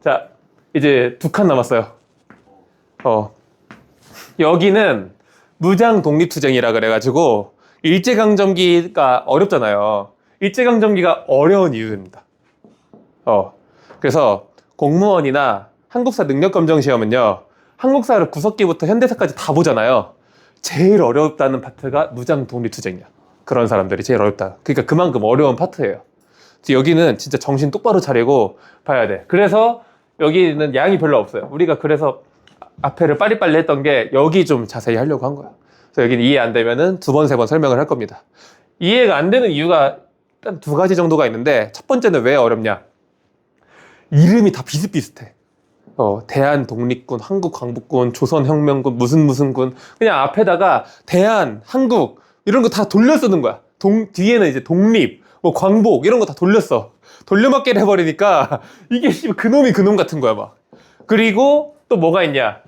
자, 이제 2칸 남았어요. 여기는 무장 독립투쟁이라 그래가지고 일제강점기가 어렵잖아요. 일제강점기가 어려운 이유입니다. 그래서 공무원이나 한국사 능력검정 시험은요, 한국사를 구석기부터 현대사까지 다 보잖아요. 제일 어렵다는 파트가 무장 독립투쟁이야. 그런 사람들이 제일 어렵다. 그러니까 그만큼 어려운 파트예요. 여기는 진짜 정신 똑바로 차리고 봐야 돼. 그래서 여기는 양이 별로 없어요. 우리가 그래서 앞에를 빨리빨리 했던 게 여기 좀 자세히 하려고 한 거야. 그래서 여기는 이해 안 되면은 2번, 3번 설명을 할 겁니다. 이해가 안 되는 이유가 일단 2가지 정도가 있는데, 첫 번째는 왜 어렵냐? 이름이 다 비슷비슷해. 대한독립군, 한국광복군, 조선혁명군, 무슨 군. 그냥 앞에다가 대한, 한국 이런 거 다 돌려 쓰는 거야. 뒤에는 이제 독립, 뭐 광복 이런 거 다 돌렸어. 돌려막기를 해버리니까 이게 그놈이 그놈 같은 거야 막. 그리고 또 뭐가 있냐?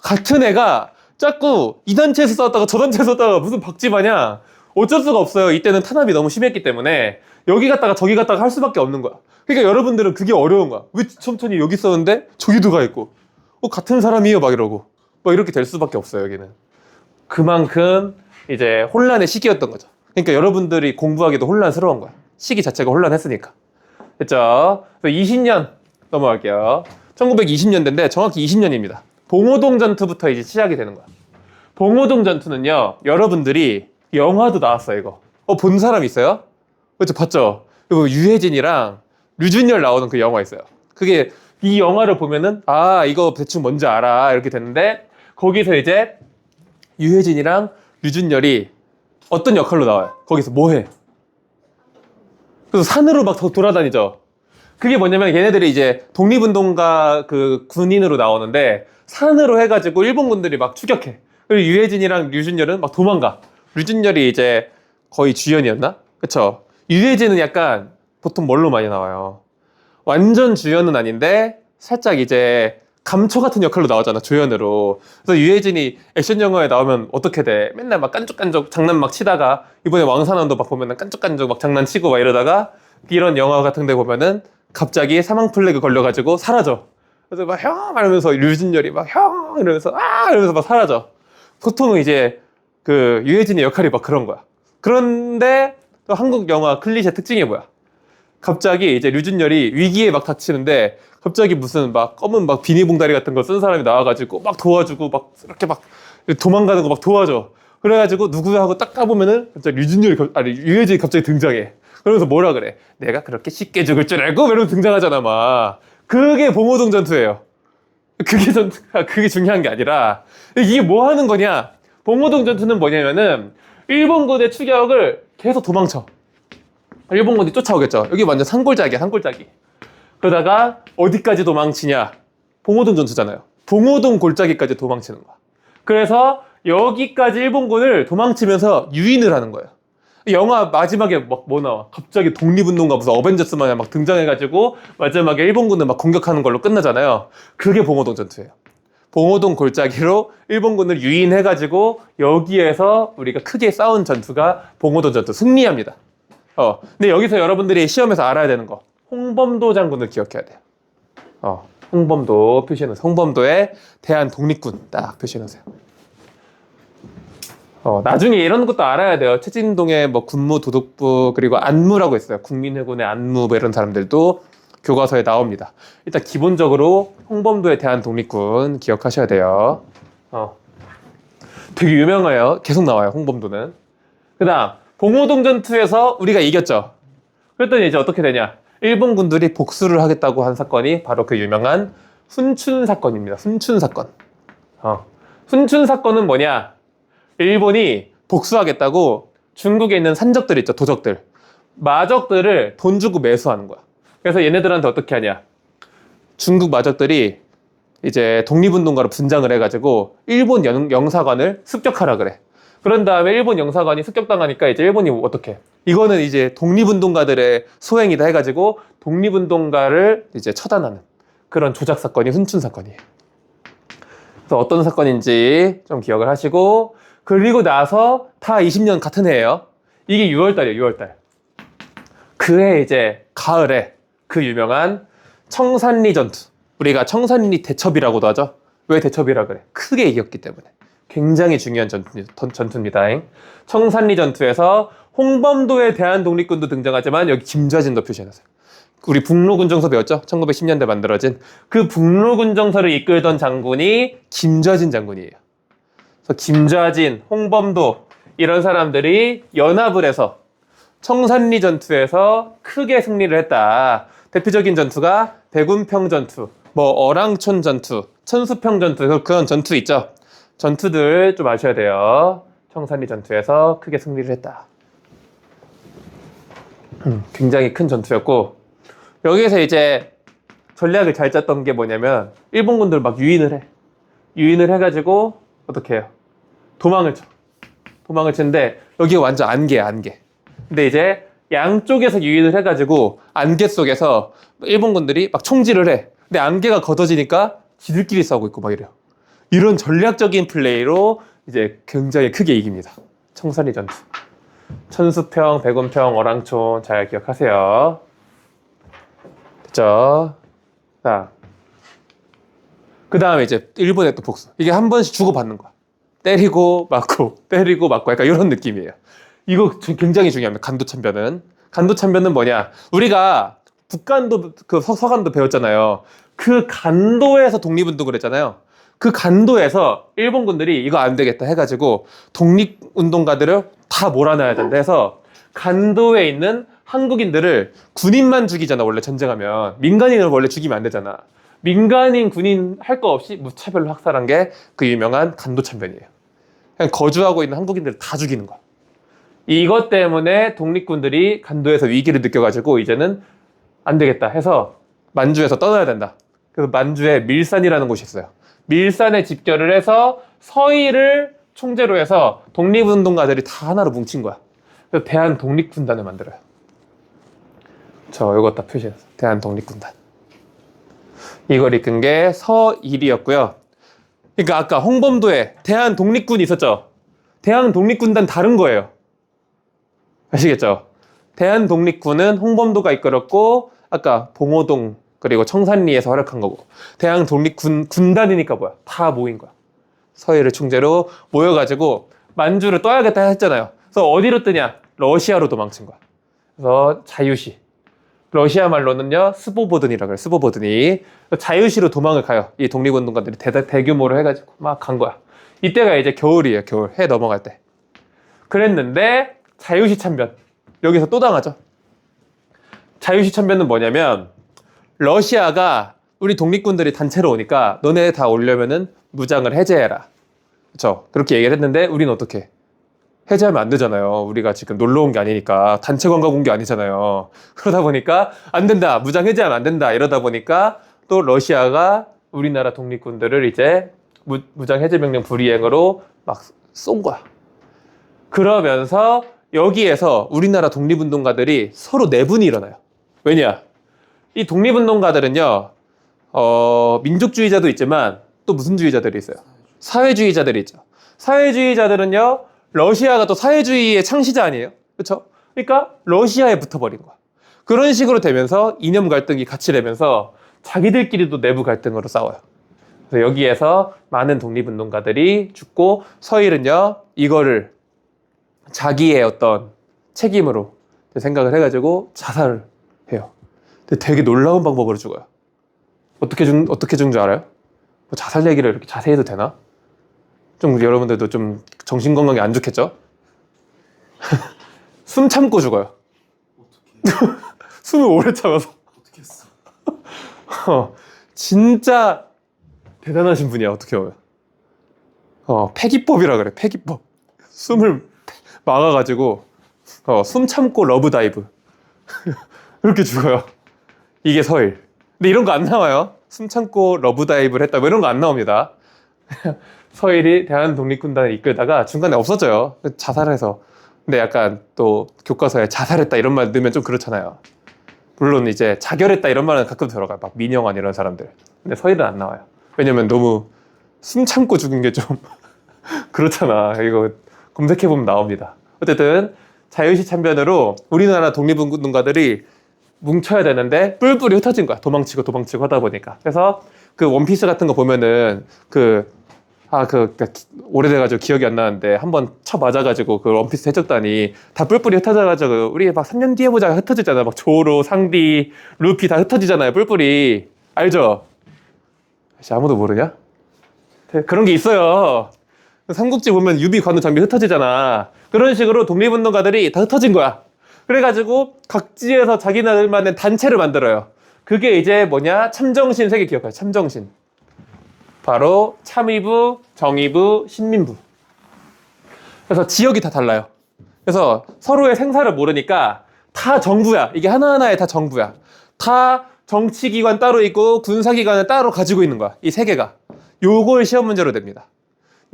같은 애가 자꾸 이 단체에서 싸웠다가 저 단체에서 싸웠다가 무슨 박쥐마냥 어쩔 수가 없어요. 이때는 탄압이 너무 심했기 때문에 여기 갔다가 저기 갔다가 할 수밖에 없는 거야. 그러니까 여러분들은 그게 어려운 거야. 왜 천천히 여기 썼는데 저기도 가 있고, 같은 사람이에요 막 이러고 막 이렇게 될 수밖에 없어요. 여기는 그만큼 이제 혼란의 시기였던 거죠. 그러니까 여러분들이 공부하기도 혼란스러운 거야. 시기 자체가 혼란했으니까. 됐죠? 20년 넘어갈게요. 1920년대인데 정확히 20년입니다. 봉오동 전투부터 이제 시작이 되는 거야. 봉오동 전투는요, 여러분들이 영화도 나왔어요. 이거 본 사람 있어요? 그렇죠, 봤죠? 이거 유해진이랑 류준열 나오는 그 영화 있어요. 그게 이 영화를 보면은 이거 대충 뭔지 알아 이렇게 되는데, 거기서 이제 유해진이랑 류준열이 어떤 역할로 나와요? 거기서 뭐 해? 그래서 산으로 막 돌아다니죠. 그게 뭐냐면 얘네들이 이제 독립운동가 그 군인으로 나오는데 산으로 해가지고 일본군들이 막 추격해. 그리고 유해진이랑 류준열은 막 도망가. 류준열이 이제 거의 주연이었나? 그쵸? 유해진은 약간 보통 뭘로 많이 나와요? 완전 주연은 아닌데 살짝 이제 감초 같은 역할로 나오잖아, 조연으로. 그래서 유해진이 액션 영화에 나오면 어떻게 돼? 맨날 막 깐족깐족 장난 막 치다가, 이번에 왕산원도 막 보면은 깐족깐족 막 장난치고 막 이러다가, 이런 영화 같은 데 보면은 갑자기 사망 플래그 걸려가지고 사라져. 그래서 막 형! 이러면서 류준열이 막 형! 이러면서 이러면서 막 사라져. 보통은 이제 그 유해진의 역할이 막 그런 거야. 그런데 또 한국 영화 클리셰 특징이 뭐야? 갑자기 이제 류준열이 위기에 막 닥치는데 갑자기 무슨 막 검은 막 비닐봉다리 같은 거 쓴 사람이 나와가지고 막 도와주고 막 이렇게 막 도망가는 거 막 도와줘. 그래가지고 누구야 하고 딱 까보면은 갑자기 유해진이 갑자기 등장해. 그러면서 뭐라 그래? 내가 그렇게 쉽게 죽을 줄 알고? 이러면서 등장하잖아 막. 그게 봉오동 전투예요. 그게 중요한 게 아니라 이게 뭐 하는 거냐? 봉오동 전투는 뭐냐면은 일본군의 추격을 계속 도망쳐. 일본군이 쫓아오겠죠. 여기 완전 산골짜기야, 산골짜기. 그러다가 어디까지 도망치냐? 봉오동 전투잖아요. 봉오동 골짜기까지 도망치는 거야. 그래서 여기까지 일본군을 도망치면서 유인을 하는 거예요. 영화 마지막에 막 뭐 나와? 갑자기 독립운동가 무슨 어벤져스 마냥 막 등장해가지고 마지막에 일본군을 막 공격하는 걸로 끝나잖아요. 그게 봉오동 전투예요. 봉오동 골짜기로 일본군을 유인해가지고 여기에서 우리가 크게 싸운 전투가 봉오동 전투, 승리합니다. 근데 여기서 여러분들이 시험에서 알아야 되는 거, 홍범도 장군을 기억해야 돼요. 홍범도 표시해놓으세요. 홍범도의 대한독립군 딱 표시해놓으세요. 나중에 이런 것도 알아야 돼요. 최진동의 뭐 군무 도독부, 그리고 안무라고 있어요. 국민회군의 안무, 뭐 이런 사람들도 교과서에 나옵니다. 일단 기본적으로 홍범도의 대한독립군 기억하셔야 돼요. 되게 유명해요. 계속 나와요, 홍범도는. 그 다음 봉오동 전투에서 우리가 이겼죠. 그랬더니 이제 어떻게 되냐? 일본군들이 복수를 하겠다고 한 사건이 바로 그 유명한 훈춘 사건입니다. 훈춘 사건. 훈춘 사건은 뭐냐? 일본이 복수하겠다고 중국에 있는 산적들 있죠, 도적들. 마적들을 돈 주고 매수하는 거야. 그래서 얘네들한테 어떻게 하냐? 중국 마적들이 이제 독립운동가로 분장을 해가지고 일본 영사관을 습격하라 그래. 그런 다음에 일본 영사관이 습격당하니까 이제 일본이 어떻게 해? 이거는 이제 독립운동가들의 소행이다 해가지고 독립운동가를 이제 처단하는 그런 조작 사건이 훈춘 사건이에요. 그래서 어떤 사건인지 좀 기억을 하시고, 그리고 나서 다 20년 같은 해예요. 이게 6월달이에요, 6월달. 그해 이제 가을에 그 유명한 청산리 전투. 우리가 청산리 대첩이라고도 하죠. 왜 대첩이라 그래? 크게 이겼기 때문에. 굉장히 중요한 전투입니다. 청산리 전투에서 홍범도에 대한 독립군도 등장하지만 여기 김좌진도 표시해놨어요. 우리 북로군정서 배웠죠? 1910년대 만들어진 그 북로군정서를 이끌던 장군이 김좌진 장군이에요. 그래서 김좌진, 홍범도 이런 사람들이 연합을 해서 청산리 전투에서 크게 승리를 했다. 대표적인 전투가 대군평 전투, 뭐 어랑촌 전투, 천수평 전투 그런 전투 있죠. 전투들 좀 아셔야 돼요. 청산리 전투에서 크게 승리를 했다. 굉장히 큰 전투였고 여기에서 이제 전략을 잘 짰던 게 뭐냐면 일본군들 막 유인을 해. 유인을 해가지고 어떻게 해요? 도망을 쳐. 도망을 치는데 여기가 완전 안개야, 안개. 근데 이제 양쪽에서 유인을 해가지고 안개 속에서 일본군들이 막 총질을 해. 근데 안개가 걷어지니까 지들끼리 싸우고 있고 막 이래요. 이런 전략적인 플레이로 이제 굉장히 크게 이깁니다. 청산리 전투. 천수평, 대군평, 어랑촌 잘 기억하세요. 됐죠? 자, 그 다음에 이제 일본의 또 복수. 이게 한 번씩 주고받는 거야. 때리고 맞고 때리고 맞고 약간 이런 느낌이에요. 이거 굉장히 중요합니다. 간도참변은. 간도참변은 뭐냐? 우리가 북간도 그 서간도 배웠잖아요. 그 간도에서 독립운동을 했잖아요. 그 간도에서 일본군들이 이거 안 되겠다 해가지고 독립운동가들을 다 몰아넣어야 된다 해서 간도에 있는 한국인들을 군인만 죽이잖아. 원래 전쟁하면 민간인을 원래 죽이면 안 되잖아. 민간인 군인 할 거 없이 무차별로 학살한 게 그 유명한 간도참변이에요. 그냥 거주하고 있는 한국인들을 다 죽이는 거야. 이것 때문에 독립군들이 간도에서 위기를 느껴가지고 이제는 안 되겠다 해서 만주에서 떠나야 된다. 그래서 만주에 밀산이라는 곳이 있어요. 밀산에 집결을 해서 서희를 총재로 해서 독립운동가들이 다 하나로 뭉친 거야. 그래서 대한독립군단을 만들어요. 이거 다 표시했어. 대한독립군단. 이걸 이끈 게 서일이었고요. 그러니까 아까 홍범도에 대한독립군이 있었죠. 대한독립군단 다른 거예요. 아시겠죠? 대한독립군은 홍범도가 이끌었고 아까 봉오동 그리고 청산리에서 활약한 거고 대한독립군단이니까 뭐야? 다 모인 거야. 서해를 총재로 모여가지고 만주를 떠야겠다 했잖아요. 그래서 어디로 뜨냐? 러시아로 도망친 거야. 그래서 자유시. 러시아 말로는요 스보보든이라고 해요. 스보보든이 자유시로 도망을 가요. 이 독립운동가들이 대규모로 해가지고 막 간 거야. 이때가 이제 겨울이에요. 겨울. 해 넘어갈 때. 그랬는데 자유시 참변. 여기서 또 당하죠. 자유시 참변은 뭐냐면 러시아가 우리 독립군들이 단체로 오니까 너네 다 오려면은 무장을 해제해라. 그렇죠? 그렇게 얘기를 했는데 우리는 어떻게? 해제하면 안 되잖아요. 우리가 지금 놀러 온 게 아니니까 단체 관광 온 게 아니잖아요. 그러다 보니까 안 된다. 무장 해제하면 안 된다. 이러다 보니까 또 러시아가 우리나라 독립군들을 이제 무장 해제 명령 불이행으로 막 쏜 거야. 그러면서 여기에서 우리나라 독립운동가들이 서로 내분이 일어나요. 왜냐? 이 독립운동가들은요, 민족주의자도 있지만 또 무슨 주의자들이 있어요? 사회주의자들이 있죠. 사회주의자들은요, 러시아가 또 사회주의의 창시자 아니에요? 그렇죠? 그러니까 러시아에 붙어버린 거야. 그런 식으로 되면서 이념 갈등이 같이 되면서 자기들끼리도 내부 갈등으로 싸워요. 그래서 여기에서 많은 독립운동가들이 죽고 서일은요, 이거를 자기의 어떤 책임으로 생각을 해가지고 자살을 해요. 근데 되게 놀라운 방법으로 죽어요. 어떻게 죽은 줄 알아요? 뭐 자살 얘기를 이렇게 자세히 해도 되나? 좀 여러분들도 좀 정신건강이 안 좋겠죠? 숨 참고 죽어요. 어떻게? 숨을 오래 참아서. 어떻게 했어? 진짜 대단하신 분이야, 어떻게 보면. 폐기법이라 그래, 폐기법. 숨을 막아가지고, 숨 참고 러브 다이브. 그렇게 죽어요. 이게 서일. 근데 이런 거 안 나와요. 숨 참고 러브 다이브를 했다. 뭐 이런 거 안 나옵니다. 서일이 대한독립군단을 이끌다가 중간에 없어져요. 자살해서. 근데 약간 또 교과서에 자살했다 이런 말 넣으면 좀 그렇잖아요. 물론 이제 자결했다 이런 말은 가끔 들어가요. 막 민영환 이런 사람들. 근데 서일은 안 나와요. 왜냐면 너무 숨 참고 죽은 게 좀 그렇잖아. 이거 검색해보면 나옵니다. 어쨌든 자유시 참변으로 우리나라 독립운동가들이 뭉쳐야 되는데 뿔뿔이 흩어진 거야. 도망치고 도망치고 하다 보니까. 그래서 그 원피스 같은 거 보면은 오래돼가지고 기억이 안 나는데 한번 쳐 맞아가지고 그 원피스 해적단이 다 뿔뿔이 흩어져가지고 우리 막 3년 뒤에 보자 흩어지잖아. 막 조로, 상디, 루피 다 흩어지잖아요. 뿔뿔이. 알죠? 아무도 모르냐? 그런 게 있어요. 삼국지 보면 유비, 관우, 장비 흩어지잖아. 그런 식으로 독립운동가들이 다 흩어진 거야. 그래가지고 각지에서 자기네들만의 단체를 만들어요. 그게 이제 뭐냐? 참정신 세계 기억해요. 참정신. 바로 참의부, 정의부, 신민부. 그래서 지역이 다 달라요. 그래서 서로의 생사를 모르니까 다 정부야. 이게 하나하나에 다 정부야. 다 정치기관 따로 있고 군사기관을 따로 가지고 있는 거야. 이 세 개가. 요걸 시험 문제로 냅니다.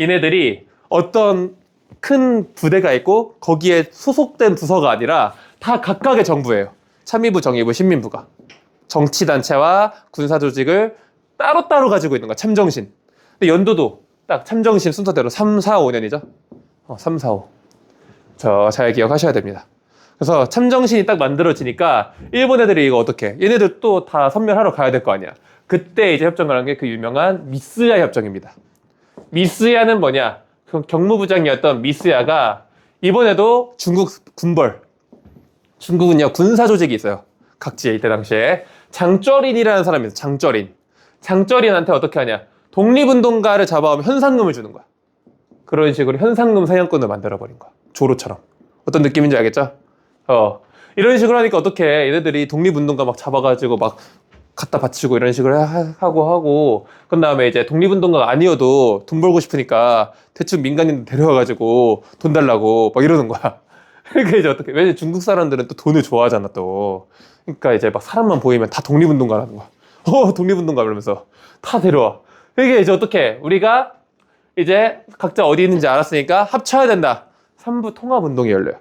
얘네들이 어떤 큰 부대가 있고 거기에 소속된 부서가 아니라 다 각각의 정부예요. 참의부, 정의부, 신민부가. 정치단체와 군사조직을 따로따로 가지고 있는 거야. 참정신. 근데 연도도 딱 참정신 순서대로 3, 4, 5년이죠. 3, 4, 5. 잘 기억하셔야 됩니다. 그래서 참정신이 딱 만들어지니까 일본 애들이 이거 어떻게? 얘네들 또 다 선멸하러 가야 될 거 아니야. 그때 이제 협정을 한 게 그 유명한 미스야 협정입니다. 미스야는 뭐냐? 그 경무부장이었던 미스야가 이번에도 중국 군벌. 중국은요 군사 조직이 있어요. 각지에 이때 당시에 장쩌린이라는 사람이 있어요. 장쩌린. 장쩌린한테 어떻게 하냐? 독립운동가를 잡아오면 현상금을 주는 거야. 그런 식으로 현상금 사냥꾼을 만들어버린 거야. 조로처럼. 어떤 느낌인지 알겠죠? 이런 식으로 하니까 어떻게 얘네들이 독립운동가 막 잡아가지고 막 갖다 바치고 이런 식으로 하고 그 다음에 이제 독립운동가가 아니어도 돈 벌고 싶으니까 대충 민간인 데려와가지고 돈 달라고 막 이러는 거야. 그러니까 이제 어떻게, 왜냐면 중국 사람들은 또 돈을 좋아하잖아 또. 그러니까 이제 막 사람만 보이면 다 독립운동가라는 거야. 독립운동가 그러면서 다 데려와. 이게 이제 어떻게 우리가 이제 각자 어디 있는지 알았으니까 합쳐야 된다. 3부 통합운동이 열려요.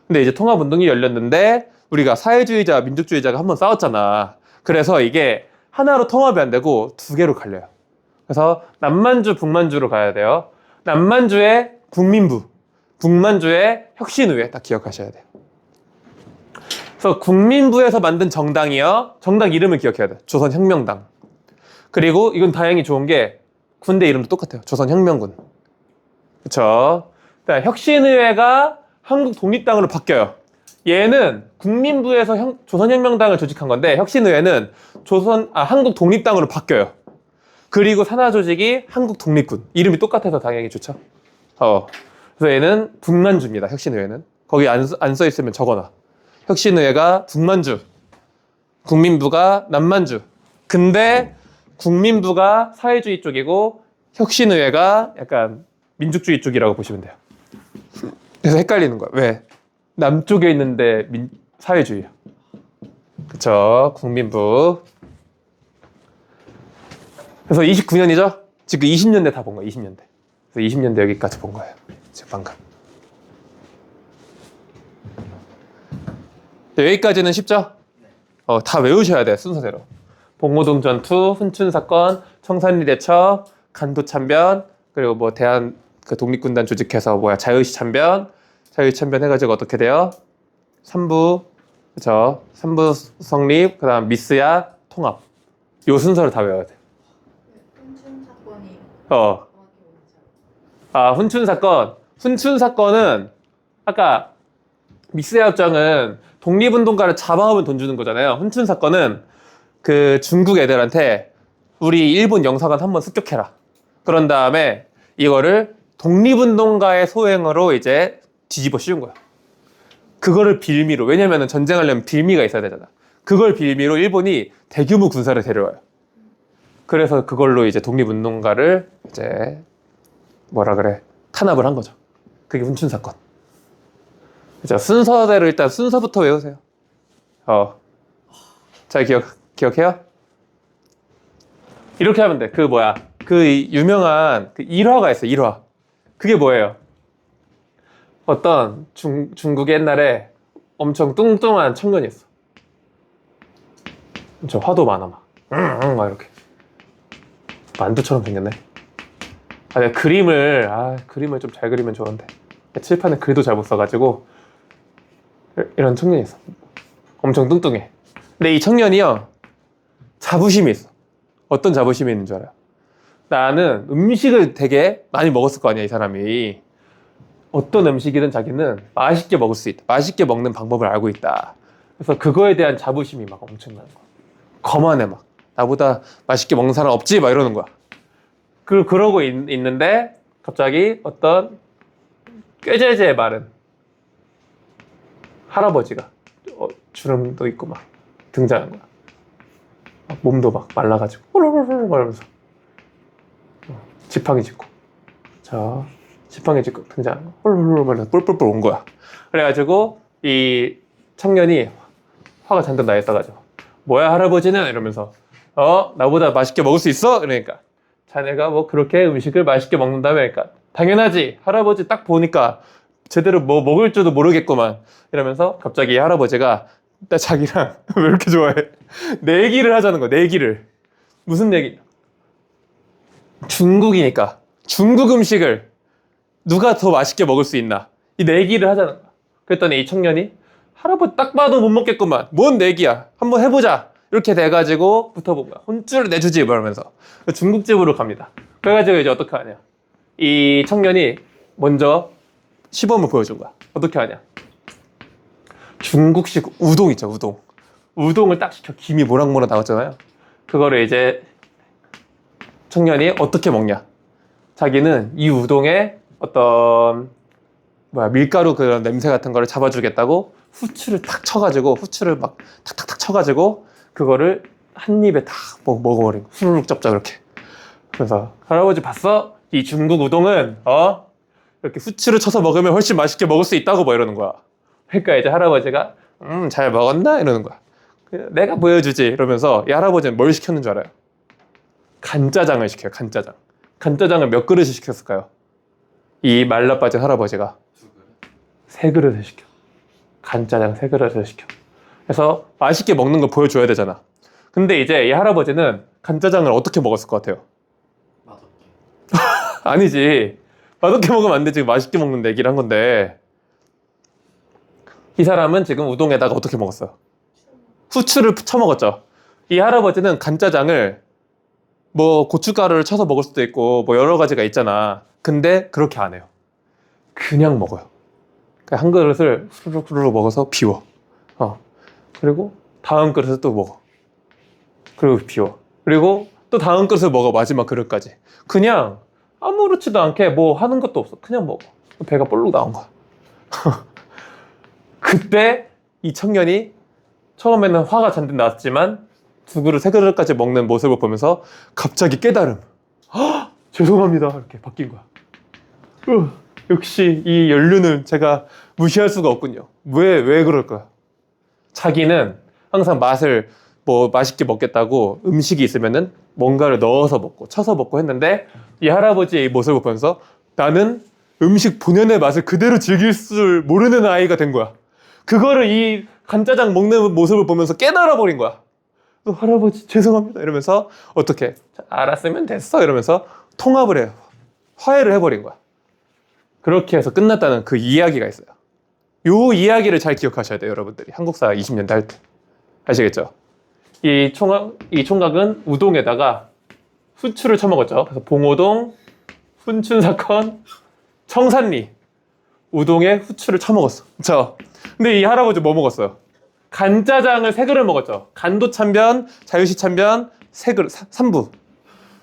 근데 이제 통합운동이 열렸는데 우리가 사회주의자, 민족주의자가 한번 싸웠잖아. 그래서 이게 하나로 통합이 안 되고 두 개로 갈려요. 그래서 남만주, 북만주로 가야 돼요. 남만주의 국민부, 북만주의 혁신의회 딱 기억하셔야 돼요. 그래서 국민부에서 만든 정당이요. 정당 이름을 기억해야 돼요. 조선혁명당. 그리고 이건 다행히 좋은 게 군대 이름도 똑같아요. 조선혁명군. 그쵸? 혁신의회가 한국 독립당으로 바뀌어요. 얘는 국민부에서 조선혁명당을 조직한 건데 혁신의회는 한국 독립당으로 바뀌어요. 그리고 산하조직이 한국 독립군. 이름이 똑같아서 당연히 좋죠. 그래서 얘는 북만주입니다. 혁신의회는. 거기 안 써 있으면 적어놔. 혁신의회가 북만주, 국민부가 남만주. 근데 국민부가 사회주의 쪽이고 혁신의회가 약간 민족주의 쪽이라고 보시면 돼요. 그래서 헷갈리는 거야. 왜? 남쪽에 있는데 사회주의야. 그쵸? 국민부. 그래서 29년이죠? 지금 20년대 다 본 거야. 20년대. 그래서 20년대 여기까지 본 거예요. 지금 방금. 여기까지는 쉽죠? 다 외우셔야 돼. 순서대로. 봉오동 전투, 훈춘사건, 청산리 대첩, 간도 참변, 그리고 뭐 대한 그 독립군단 조직해서 자유시 참변 해가지고 어떻게 돼요? 3부, 그쵸? 3부 성립, 그 다음 미스야, 통합. 요 순서를 다 외워야 돼. 훈춘사건. 훈춘사건은 아까 미스야 협정은 독립운동가를 잡아오면 돈 주는 거잖아요. 훈춘사건은 그 중국 애들한테 우리 일본 영사관 한번 습격해라. 그런 다음에 이거를 독립운동가의 소행으로 이제 뒤집어 씌운 거야. 그거를 빌미로, 왜냐면은 전쟁하려면 빌미가 있어야 되잖아. 그걸 빌미로 일본이 대규모 군사를 데려와요. 그래서 그걸로 이제 독립운동가를 이제 탄압을 한 거죠. 그게 훈춘사건. 자, 순서대로 일단 순서부터 외우세요. 잘 기억해요? 이렇게 하면 돼. 그 유명한 그 일화가 있어요. 일화. 그게 뭐예요? 어떤 중국의 옛날에 엄청 뚱뚱한 청년이 있어. 저 화도 많아 막. 막 이렇게. 만두처럼 생겼네. 내가 그림을 좀 잘 그리면 좋은데 칠판에 글도 잘 못 써가지고 이런 청년이 있어. 엄청 뚱뚱해. 근데 이 청년이요, 자부심이 있어. 어떤 자부심이 있는 줄 알아요? 나는 음식을 되게 많이 먹었을 거 아니야, 이 사람이. 어떤 음식이든 자기는 맛있게 먹을 수 있다. 맛있게 먹는 방법을 알고 있다. 그래서 그거에 대한 자부심이 막 엄청나는 거야. 거만해 막. 나보다 맛있게 먹는 사람 없지? 막 이러는 거야. 그러고 있는데 갑자기 어떤 꾀죄죄의 마른 할아버지가 주름도 있고 막 등장한 거야. 막 몸도 막 말라가지고 이러면서 지팡이 짚고 지팡이 짚고 등장한 거야. 뿔뿔뿔 온 거야. 그래가지고 이 청년이 화가 잔뜩 나 있어가지고 뭐야 할아버지는 이러면서 나보다 맛있게 먹을 수 있어? 그러니까 자네가 뭐 그렇게 음식을 맛있게 먹는다며. 그러니까 당연하지. 할아버지 딱 보니까 제대로 뭐 먹을 줄도 모르겠구만. 이러면서 갑자기 할아버지가 나 자기랑 왜 이렇게 좋아해? 내기를 하자는 거야. 내기를. 무슨 내기? 중국이니까 중국 음식을 누가 더 맛있게 먹을 수 있나? 이 내기를 하자는 거야. 그랬더니 이 청년이 할아버지 딱 봐도 못 먹겠구만. 뭔 내기야? 한번 해보자. 이렇게 돼가지고 붙어본 거야. 혼쭐을 내주지 이러면서 중국집으로 갑니다. 그래가지고 이제 어떻게 하냐? 이 청년이 먼저 시범을 보여준 거야. 어떻게 하냐? 중국식 우동 있죠, 우동. 우동을 딱 시켜. 김이 모락모락 나왔잖아요. 그거를 이제 청년이 어떻게 먹냐? 자기는 이 우동에 어떤 밀가루 그런 냄새 같은 거를 잡아주겠다고 후추를 탁 쳐가지고 후추를 막 탁탁탁 쳐가지고 그거를 한 입에 다 먹어버린 거. 후루룩 짭짭 이렇게. 그래서 할아버지 봤어? 이 중국 우동은 이렇게 후추를 쳐서 먹으면 훨씬 맛있게 먹을 수 있다고 뭐 이러는 거야. 그러니까 이제 할아버지가 잘 먹었나? 이러는 거야. 내가 보여주지 이러면서 이 할아버지는 뭘 시켰는 줄 알아요? 간짜장을 시켜요. 간짜장. 간짜장을 몇 그릇을 시켰을까요? 이 말라빠진 할아버지가 3그릇을 시켜. 간짜장 3그릇을 시켜. 그래서 맛있게 먹는 걸 보여줘야 되잖아. 근데 이제 이 할아버지는 간짜장을 어떻게 먹었을 것 같아요? 맛없게. 아니지. 맛없게 먹으면 안 되지. 맛있게 먹는 얘기를 한 건데. 이 사람은 지금 우동에다가 어떻게 먹었어요? 후추를 쳐먹었죠. 이 할아버지는 간짜장을 뭐 고춧가루를 쳐서 먹을 수도 있고 뭐 여러 가지가 있잖아. 근데 그렇게 안 해요. 그냥 먹어요. 한 그릇을 후루룩 먹어서 비워. 그리고 다음 그릇을 또 먹어. 그리고 비워. 그리고 또 다음 그릇을 먹어. 마지막 그릇까지. 그냥 아무렇지도 않게 뭐 하는 것도 없어. 그냥 먹어. 배가 볼록 나온 거야. 그때 이 청년이 처음에는 화가 잔뜩 났지만 2그릇, 3그릇까지 먹는 모습을 보면서 갑자기 깨달음. 죄송합니다. 이렇게 바뀐 거야. 역시 이 연륜을 제가 무시할 수가 없군요. 왜 그럴까요? 자기는 항상 맛을 뭐 맛있게 먹겠다고 음식이 있으면은 뭔가를 넣어서 먹고 쳐서 먹고 했는데 이 할아버지의 이 모습을 보면서 나는 음식 본연의 맛을 그대로 즐길 줄 모르는 아이가 된 거야. 그거를 이 간짜장 먹는 모습을 보면서 깨달아 버린 거야. 할아버지 죄송합니다 이러면서 어떻게 알았으면 됐어 이러면서 통합을 해요. 화해를 해버린 거야. 그렇게 해서 끝났다는 그 이야기가 있어요. 요 이야기를 잘 기억하셔야 돼요, 여러분들이. 한국사 20년대 할 때. 아시겠죠? 이 총각은 우동에다가 후추를 쳐먹었죠. 그래서 봉오동, 훈춘사건, 청산리. 우동에 후추를 쳐먹었어. 그쵸? 근데 이 할아버지 뭐 먹었어요? 간짜장을 3그릇 먹었죠. 간도참변, 자유시참변, 3그릇, 3부.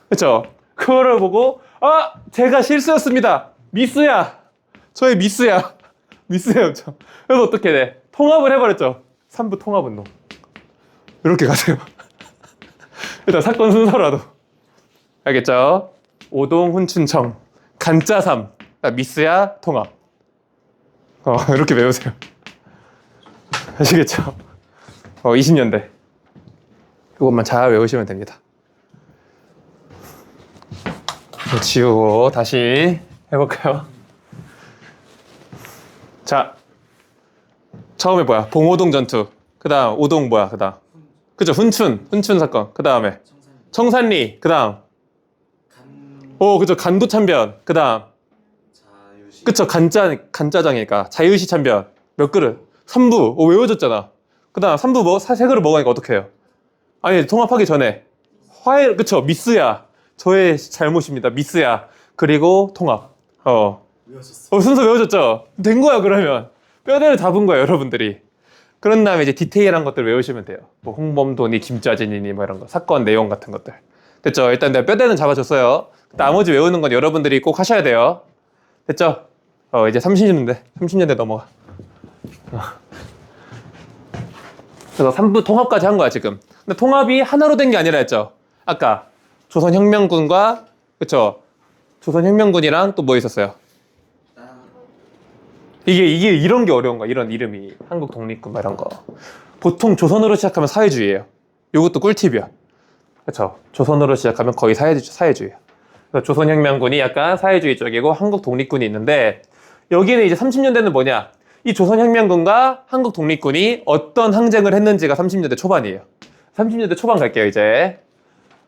그쵸? 그거를 보고, 제가 실수였습니다. 미스야. 저의 미스야. 미스였죠. 그래서 어떻게 돼? 통합을 해버렸죠. 3부 통합운동. 이렇게 가세요. 일단 사건 순서라도. 알겠죠? 오동, 훈춘청, 간짜삼, 미스야, 통합. 이렇게 외우세요. 아시겠죠? 20년대. 이것만 잘 외우시면 됩니다. 지우고 다시 해볼까요? 자, 처음에 뭐야? 봉오동 전투. 그 다음 오동 뭐야? 그 다음 그죠? 훈춘 사건. 그 다음에 청산리. 그 다음 그죠? 간도참변. 그 다음 그쵸? 간짜장이니까 자유시 참변. 몇 그릇? 3부. 외워졌잖아. 그 다음 3부 뭐? 세 그릇 먹으니까 어떻게 해요? 아니, 통합하기 전에. 그쵸. 미스야. 저의 잘못입니다. 미스야. 그리고 통합. 외워졌어. 순서 외워졌죠? 된 거야, 그러면. 뼈대를 잡은 거야, 여러분들이. 그런 다음에 이제 디테일한 것들 외우시면 돼요. 뭐 홍범도니, 김짜진이니, 뭐 이런 거. 사건 내용 같은 것들. 됐죠? 일단 내가 뼈대는 잡아줬어요. 나머지 외우는 건 여러분들이 꼭 하셔야 돼요. 됐죠? 이제 30년대 넘어가. 그래서 3부 통합까지 한 거야, 지금. 근데 통합이 하나로 된 게 아니라 했죠. 아까 조선혁명군과, 그쵸? 조선혁명군이랑 또 뭐 있었어요? 이게 이런 게 어려운 거야. 이런 이름이. 한국 독립군 막 이런 거. 보통 조선으로 시작하면 사회주의예요. 요것도 꿀팁이야. 그쵸? 조선으로 시작하면 거의 사회주의예요. 그래서 조선혁명군이 약간 사회주의 쪽이고 한국 독립군이 있는데 여기는 이제 30년대는 뭐냐? 이 조선혁명군과 한국 독립군이 어떤 항쟁을 했는지가 30년대 초반이에요. 30년대 초반 갈게요, 이제.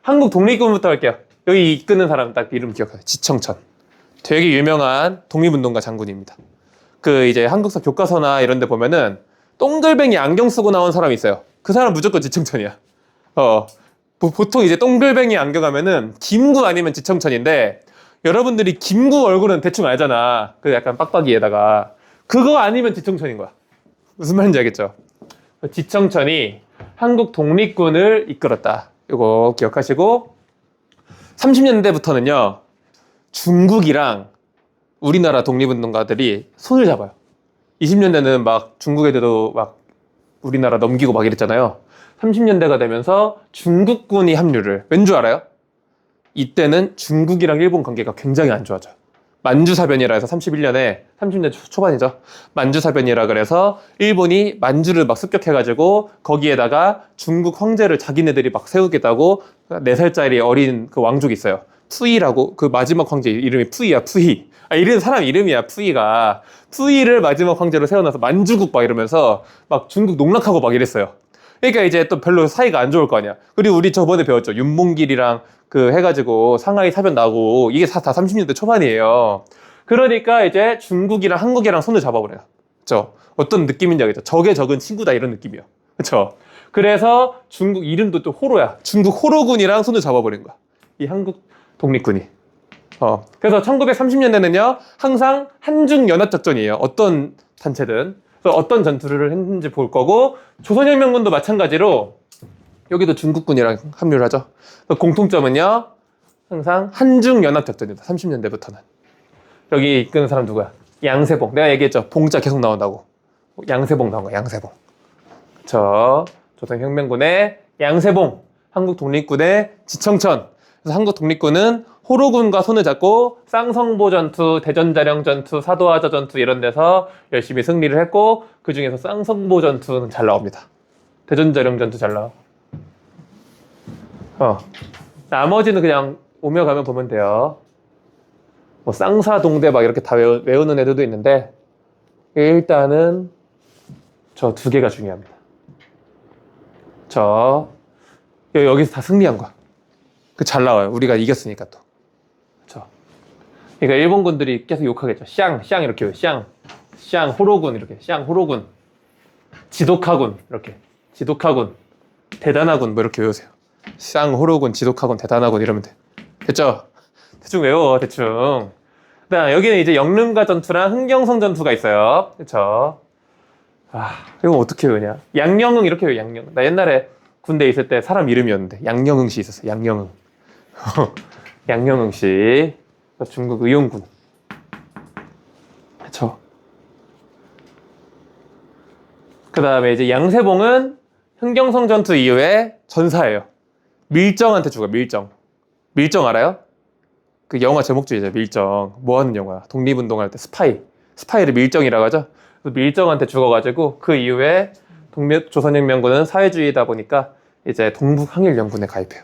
한국 독립군부터 할게요. 여기 이끄는 사람 딱 이름 기억하세요. 지청천. 되게 유명한 독립운동가 장군입니다. 그 이제 한국사 교과서나 이런 데 보면은 동글뱅이 안경 쓰고 나온 사람이 있어요. 그 사람 무조건 지청천이야. 보통 이제 동글뱅이 안경 하면은 김구 아니면 지청천인데 여러분들이 김구 얼굴은 대충 알잖아. 그 약간 빡빡이에다가. 그거 아니면 지청천인 거야. 무슨 말인지 알겠죠? 지청천이 한국 독립군을 이끌었다. 이거 기억하시고 30년대부터는요. 중국이랑 우리나라 독립운동가들이 손을 잡아요. 20년대는 막 중국 애들도 막 우리나라 넘기고 막 이랬잖아요. 30년대가 되면서 중국군이 합류를. 왠 줄 알아요? 이때는 중국이랑 일본 관계가 굉장히 안 좋아져요. 만주사변이라 해서 31년에 30년대 초반이죠. 만주사변이라 그래서 일본이 만주를 막 습격해가지고 거기에다가 중국 황제를 자기네들이 막 세우겠다고 4살짜리 어린 그 왕족이 있어요. 푸이라고. 그 마지막 황제 이름이 푸이야. 푸이. 이름 사람 이름이야. 푸이가. 푸이를 마지막 황제로 세워놔서 만주국 막 이러면서 막 중국 농락하고 막 이랬어요. 그러니까 이제 또 별로 사이가 안 좋을 거 아니야. 그리고 우리 저번에 배웠죠. 윤봉길이랑 그 해가지고 상하이 사변 나고 이게 다 30년대 초반이에요. 그러니까 이제 중국이랑 한국이랑 손을 잡아버려요. 그쵸? 어떤 느낌인지 알겠죠? 적의 적은 친구다 이런 느낌이에요. 그쵸? 그래서 중국 이름도 또 호로야. 중국 호로군이랑 손을 잡아버린 거야. 이 한국 독립군이. 그래서 1930년대는요, 항상 한중연합작전이에요. 어떤 단체든. 그래서 어떤 전투를 했는지 볼 거고, 조선혁명군도 마찬가지로, 여기도 중국군이랑 합류를 하죠. 공통점은요, 항상 한중연합작전이다. 30년대부터는. 여기 이끄는 사람 누구야? 양세봉. 내가 얘기했죠. 봉자 계속 나온다고. 양세봉 나온 거야, 양세봉. 그쵸. 조선혁명군의 양세봉. 한국 독립군의 지청천. 그래서 한국 독립군은 호로군과 손을 잡고 쌍성보 전투, 대전자령 전투, 사도하자 전투 이런 데서 열심히 승리를 했고 그 중에서 쌍성보 전투는 잘 나옵니다. 대전자령 전투 잘 나오고. 나머지는 그냥 오며 가면 보면 돼요. 뭐 쌍사동대 막 이렇게 다 외우는 애들도 있는데 일단은 저 2개가 중요합니다. 여기서 다 승리한 거야. 그 잘 나와요. 우리가 이겼으니까 또. 그쵸. 그러니까 일본군들이 계속 욕하겠죠. 샹 이렇게 해요. 샹 호로군 이렇게. 샹 호로군. 지독하군 이렇게. 지독하군. 대단하군 뭐 이렇게 외우세요. 샹 호로군 지독하군 대단하군 이러면 돼. 됐죠? 대충 외워 대충. 그다음 여기는 이제 영릉가 전투랑 흥경성 전투가 있어요. 그쵸? 이거 어떻게 외우냐? 양영흥 이렇게 외워. 양영흥. 나 옛날에 군대 있을 때 사람 이름이었는데 양영흥 씨 있었어요. 양영흥. 양영흥 씨. 중국 의용군. 그쵸. 그 다음에 이제 양세봉은 흥경성 전투 이후에 전사예요. 밀정한테 죽어요. 밀정 알아요? 그 영화 제목 중이죠. 밀정. 뭐 하는 영화야? 독립운동할 때 스파이를 밀정이라고 하죠. 그래서 밀정한테 죽어가지고 그 이후에 조선혁명군은 사회주의다 보니까 이제 동북항일연군에 가입해요.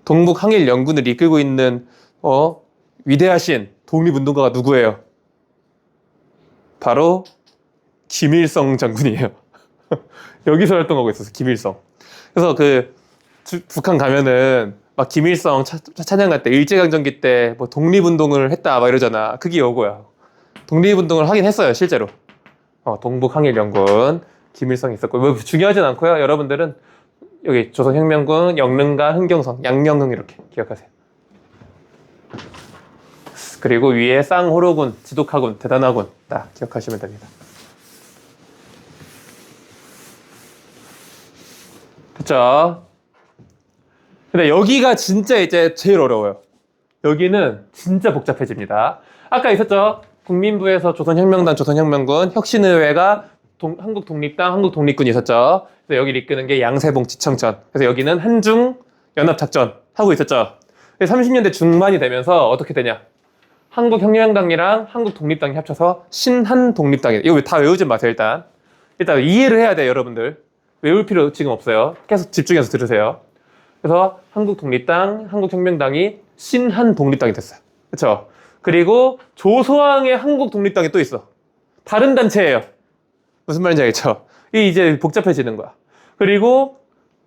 동북항일연군을 이끌고 있는 위대하신 독립운동가가 누구예요? 바로 김일성 장군이에요. 여기서 활동하고 있었어. 김일성. 그래서 북한 가면은 막 김일성 찬양할 때 일제강점기 때 뭐 독립운동을 했다 막 이러잖아. 그게 요거야. 독립운동을 하긴 했어요. 실제로. 동북항일연군 기밀성이 있었고 뭐 중요하진 않고요. 여러분들은 여기 조선혁명군, 영릉가, 흥경성, 양녕흥 이렇게 기억하세요. 그리고 위에 쌍호로군, 지독하군, 대단하군 딱 기억하시면 됩니다. 그쵸? 근데 여기가 진짜 이제 제일 어려워요. 여기는 진짜 복잡해집니다. 아까 있었죠? 국민부에서 조선혁명단, 조선혁명군, 혁신의회가 한국독립당, 한국독립군이 있었죠. 그래서 여기를 이끄는 게 양세봉, 지청천. 그래서 여기는 한중 연합작전 하고 있었죠. 30년대 중반이 되면서 어떻게 되냐? 한국혁명당이랑 한국독립당이 합쳐서 신한독립당이. 이거 다 외우지 마세요, 일단. 일단 이해를 해야 돼요, 여러분들. 외울 필요 지금 없어요. 계속 집중해서 들으세요. 그래서 한국독립당, 한국혁명당이 신한독립당이 됐어요. 그렇죠? 그리고 조소왕의 한국독립당이 또 있어. 다른 단체예요. 무슨 말인지 알겠죠? 이게 이제 복잡해지는 거야. 그리고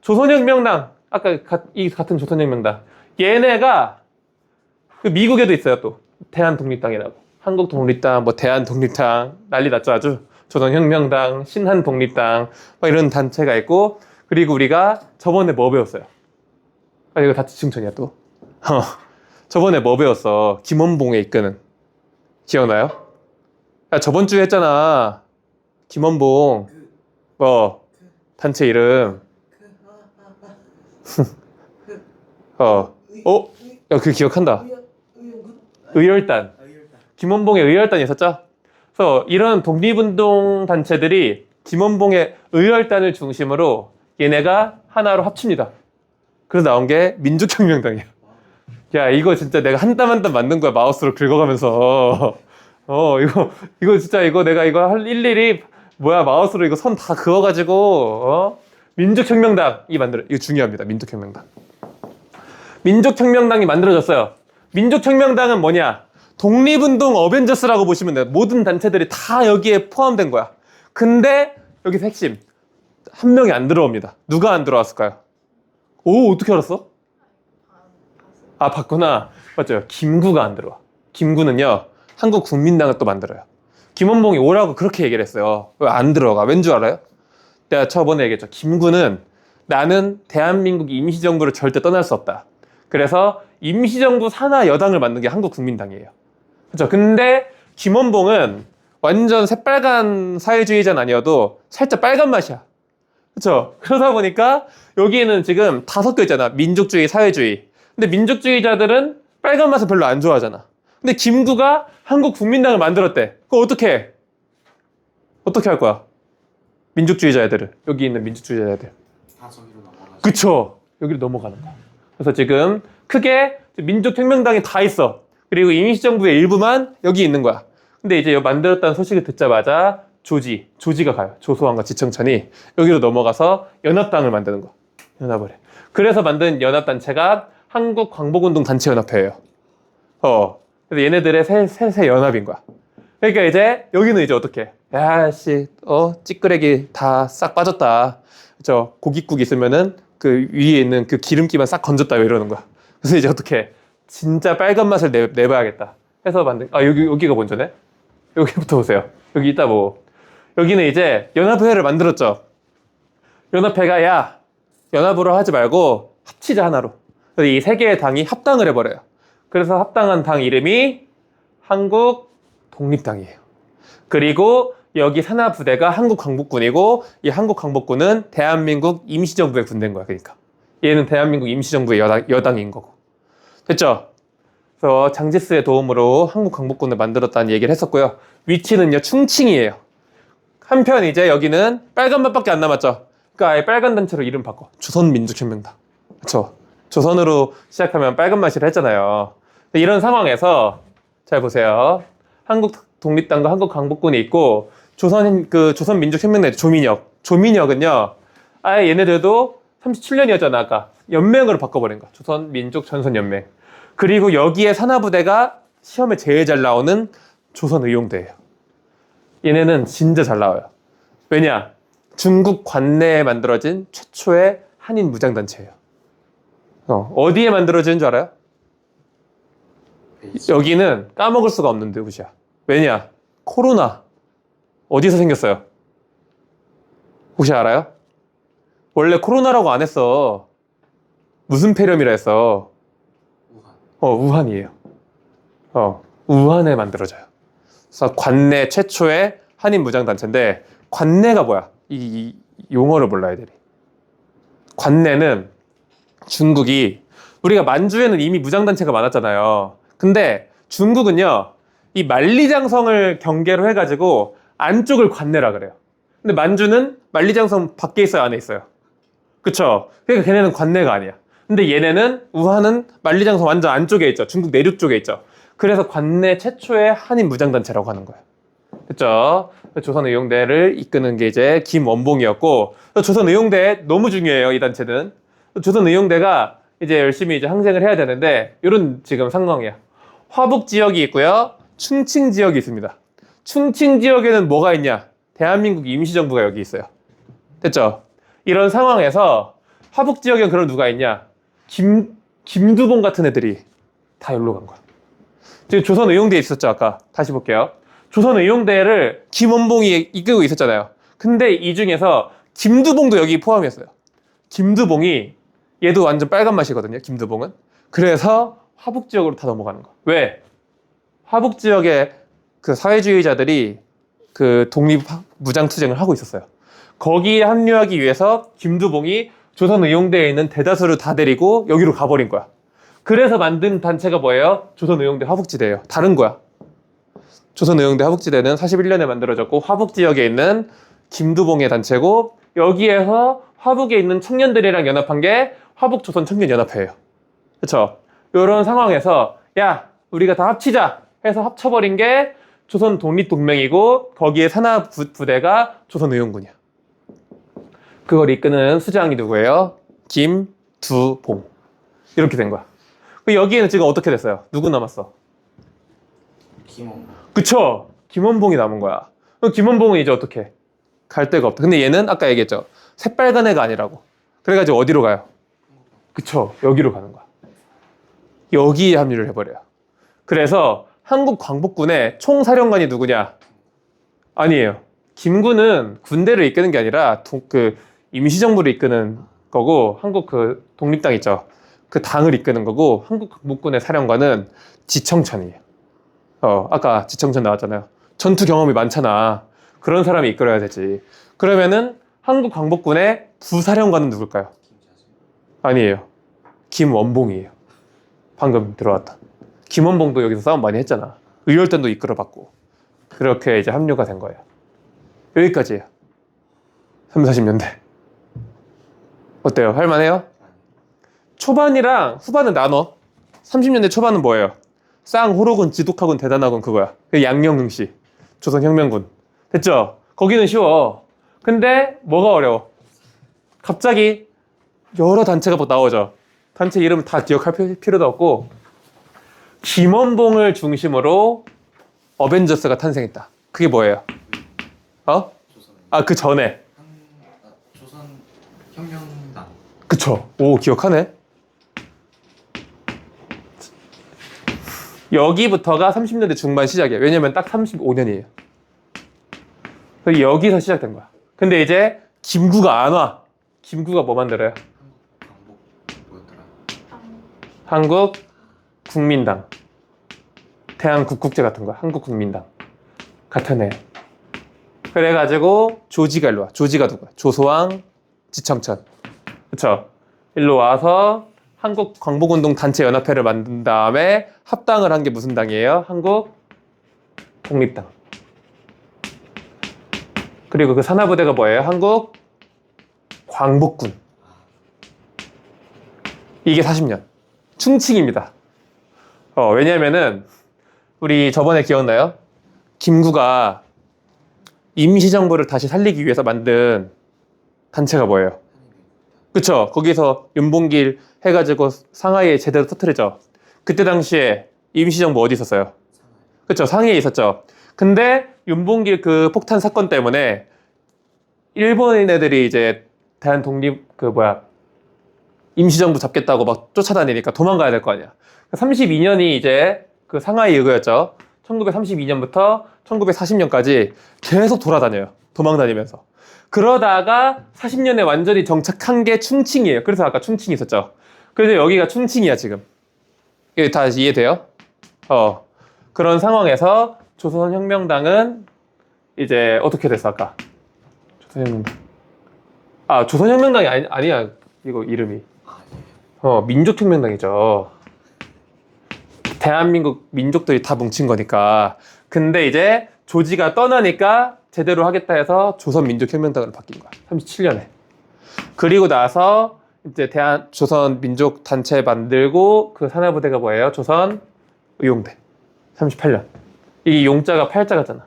조선혁명당, 아까 이 같은 조선혁명당, 얘네가 그 미국에도 있어요. 또 대한독립당이라고. 한국독립당, 뭐 대한독립당 난리 났죠 아주. 조선혁명당, 신한독립당 막 이런 단체가 있고, 그리고 우리가 저번에 뭐 배웠어요? 아 이거 다 지청천이야 또. 저번에 뭐 배웠어? 김원봉에 이끄는. 기억나요? 야, 저번 주에 했잖아. 김원봉. 단체 이름. 야, 그 기억한다. 의열단. 김원봉의 의열단이 있었죠? 그래서 이런 독립운동 단체들이 김원봉의 의열단을 중심으로 얘네가 하나로 합칩니다. 그래서 나온 게 민족혁명당이야. 야, 이거 진짜 내가 한 땀 한 땀 만든 거야. 마우스로 긁어가면서. 이거 진짜 내가 이거 일일이 마우스로 이거 선 다 그어가지고, 민족혁명당이 이거 중요합니다. 민족혁명당. 민족혁명당이 만들어졌어요. 민족혁명당은 뭐냐? 독립운동 어벤져스라고 보시면 돼요. 모든 단체들이 다 여기에 포함된 거야. 근데 여기서 핵심. 한 명이 안 들어옵니다. 누가 안 들어왔을까요? 오, 어떻게 알았어? 아, 봤구나. 맞죠. 김구가 안 들어와. 김구는요, 한국국민당을 또 만들어요. 김원봉이 오라고 그렇게 얘기를 했어요. 왜 안 들어가? 왠 줄 알아요? 내가 저번에 얘기했죠. 김구는 나는 대한민국 임시정부를 절대 떠날 수 없다. 그래서 임시정부 산하 여당을 만든 게 한국국민당이에요. 그렇죠. 근데 김원봉은 완전 새빨간 사회주의자는 아니어도 살짝 빨간 맛이야. 그렇죠. 그러다 보니까 여기에는 지금 다 섞여 있잖아. 민족주의, 사회주의. 근데 민족주의자들은 빨간 맛을 별로 안 좋아하잖아. 근데 김구가 한국국민당을 만들었대. 그거 어떻게 할 거야? 민족주의자 애들을. 여기 있는 민족주의자 애들. 다 저기로 넘어가죠. 그쵸. 여기로 넘어가는 거야. 그래서 지금 크게 민족혁명당이 다 있어. 그리고 임시정부의 일부만 여기 있는 거야. 근데 이제 만들었다는 소식을 듣자마자 조지가 가요. 조소왕과 지청천이 여기로 넘어가서 연합당을 만드는 거야. 연합을 해. 그래서 만든 연합단체가 한국광복운동 단체연합회예요. 그래서 얘네들의 새 연합인 거야. 그러니까 이제 여기는 이제 어떻게? 야씨, 찌끄레기 다 싹 빠졌다. 그죠? 고깃국 있으면은 그 위에 있는 그 기름기만 싹 건졌다 이러는 거야. 그래서 이제 어떻게? 진짜 빨간 맛을 내봐야겠다. 해서 만든. 여기가 먼저네. 여기부터 보세요. 여기 있다 뭐. 여기는 이제 연합회를 만들었죠. 연합회가 연합으로 하지 말고 합치자 하나로. 그래서 이 세 개의 당이 합당을 해버려요. 그래서 합당한 당 이름이 한국독립당이에요. 그리고 여기 산하부대가 한국광복군이고 이 한국광복군은 대한민국 임시정부의 군대인 거야. 그러니까 얘는 대한민국 임시정부의 여당인 거고. 됐죠? 그래서 장제스의 도움으로 한국광복군을 만들었다는 얘기를 했었고요. 위치는요, 충칭이에요. 한편 이제 여기는 빨간 맛밖에 안 남았죠. 그러니까 아예 빨간 단체로 이름 바꿔. 조선민족혁명당. 그렇죠? 조선으로 시작하면 빨간 맛이라 했잖아요. 이런 상황에서 잘 보세요. 한국독립당과 한국광복군이 있고 조선민족혁명당 조민혁은요. 아예 얘네들도 37년이었잖아 아까. 연맹으로 바꿔버린 거야. 조선민족전선연맹. 그리고 여기에 산하부대가 시험에 제일 잘 나오는 조선의용대예요. 얘네는 진짜 잘 나와요. 왜냐? 중국 관내에 만들어진 최초의 한인 무장단체예요. 어디에 만들어진 줄 알아요? 여기는 까먹을 수가 없는 곳이야. 왜냐? 코로나. 어디서 생겼어요? 혹시 알아요? 원래 코로나라고 안 했어. 무슨 폐렴이라 했어? 우한. 우한이에요. 우한에 만들어져요. 그래서 관내 최초의 한인 무장단체인데, 관내가 뭐야? 이 용어를 몰라야 돼. 관내는 중국이, 우리가 만주에는 이미 무장단체가 많았잖아요. 근데 중국은요, 이 만리장성을 경계로 해가지고 안쪽을 관내라 그래요. 근데 만주는 만리장성 밖에 있어요, 안에 있어요? 그쵸? 그러니까 걔네는 관내가 아니야. 근데 얘네는, 우한은 만리장성 완전 안쪽에 있죠. 중국 내륙 쪽에 있죠. 그래서 관내 최초의 한인 무장단체라고 하는 거예요. 그쵸? 조선의용대를 이끄는 게 이제 김원봉이었고, 조선의용대 너무 중요해요, 이 단체는. 조선의용대가 이제 열심히 이제 항쟁을 해야 되는데, 이런 지금 상황이야. 화북 지역이 있고요, 충칭 지역이 있습니다. 충칭 지역에는 뭐가 있냐? 대한민국 임시정부가 여기 있어요. 됐죠? 이런 상황에서 화북 지역에 그럼 누가 있냐? 김두봉 같은 애들이 다 여기로 간 거야. 지금 조선의용대에 있었죠, 아까. 다시 볼게요. 조선의용대를 김원봉이 이끌고 있었잖아요. 근데 이 중에서 김두봉도 여기 포함이었어요. 김두봉이, 얘도 완전 빨간 맛이거든요, 김두봉은. 그래서 화북 지역으로 다 넘어가는 거야. 왜? 화북 지역에 그 사회주의자들이 그 독립 무장투쟁을 하고 있었어요. 거기에 합류하기 위해서 김두봉이 조선의용대에 있는 대다수를 다 데리고 여기로 가버린 거야. 그래서 만든 단체가 뭐예요? 조선의용대 화북지대예요. 다른 거야. 조선의용대 화북지대는 41년에 만들어졌고, 화북 지역에 있는 김두봉의 단체고, 여기에서 화북에 있는 청년들이랑 연합한 게 화북조선청년연합회예요. 그렇죠? 이런 상황에서 야, 우리가 다 합치자 해서 합쳐버린 게 조선 독립동맹이고, 거기에 산하 부대가 조선의용군이야. 그걸 이끄는 수장이 누구예요? 김두봉. 이렇게 된 거야. 여기에는 지금 어떻게 됐어요? 누구 남았어? 김원봉. 그쵸? 김원봉이 남은 거야. 그럼 김원봉은 이제 어떻게? 갈 데가 없다. 근데 얘는 아까 얘기했죠. 새빨간 애가 아니라고. 그래가지고 어디로 가요? 그쵸? 여기로 가는 거야. 여기에 합류를 해버려요. 그래서 한국 광복군의 총사령관이 누구냐? 아니에요. 김군은 군대를 이끄는 게 아니라 그 임시정부를 이끄는 거고, 한국 그 독립당 있죠? 그 당을 이끄는 거고, 한국 광복군의 사령관은 지청천이에요. 아까 지청천 나왔잖아요. 전투 경험이 많잖아. 그런 사람이 이끌어야 되지. 그러면은 한국 광복군의 부사령관은 누굴까요? 아니에요. 김원봉이에요. 방금 들어왔다. 김원봉도 여기서 싸움 많이 했잖아. 의열단도 이끌어봤고. 그렇게 이제 합류가 된 거예요. 여기까지예요. 30, 40년대. 어때요? 할만해요? 초반이랑 후반은 나눠. 30년대 초반은 뭐예요? 쌍호로군, 지독하군, 대단하군, 그거야. 양녕시, 조선혁명군. 됐죠? 거기는 쉬워. 근데 뭐가 어려워? 갑자기 여러 단체가 나오죠. 단체 이름 다 기억할 필요도 없고, 김원봉을 중심으로 어벤져스가 탄생했다. 그게 뭐예요? 그 전에. 조선혁명당. 그쵸. 오, 기억하네. 여기부터가 30년대 중반 시작이에요. 왜냐면 딱 35년이에요. 여기서 시작된 거야. 근데 이제 김구가 안 와. 김구가 뭐 만들어요? 뭐였더라? 한국 국민당. 대한국국제 같은 거야. 한국 국민당. 같은 애. 그래가지고 조지가 일로 와. 조지가 누구야? 조소왕, 지청천. 그쵸? 일로 와서 한국 광복운동 단체 연합회를 만든 다음에 합당을 한 게 무슨 당이에요? 한국 독립당. 그리고 그 산하부대가 뭐예요? 한국 광복군. 이게 40년. 충칭입니다. 왜냐면은 우리 저번에 기억나요? 김구가 임시정부를 다시 살리기 위해서 만든 단체가 뭐예요? 그쵸? 거기서 윤봉길 해가지고 상하이에 제대로 터뜨리죠. 그때 당시에 임시정부 어디 있었어요? 그쵸? 상해에 있었죠. 근데 윤봉길 그 폭탄 사건 때문에 일본인 애들이 이제 대한 독립 임시정부 잡겠다고 막 쫓아다니니까 도망가야 될 거 아니야. 32년이 이제 그 상하이 의거였죠. 1932년부터 1940년까지 계속 돌아다녀요. 도망다니면서. 그러다가 40년에 완전히 정착한 게 충칭이에요. 그래서 아까 충칭이 있었죠. 그래서 여기가 충칭이야 지금. 이게 다 이해돼요? 그런 상황에서 조선혁명당은 이제 어떻게 됐어 아까? 조선혁명당. 조선혁명당이 아니야 이거 이름이. 민족혁명당이죠. 대한민국 민족들이 다 뭉친 거니까. 근데 이제 조지가 떠나니까 제대로 하겠다 해서 조선민족혁명당으로 바뀐 거야. 37년에. 그리고 나서 이제 조선민족단체 만들고 그 산하부대가 뭐예요? 조선의용대. 38년. 이 용자가 팔자가잖아.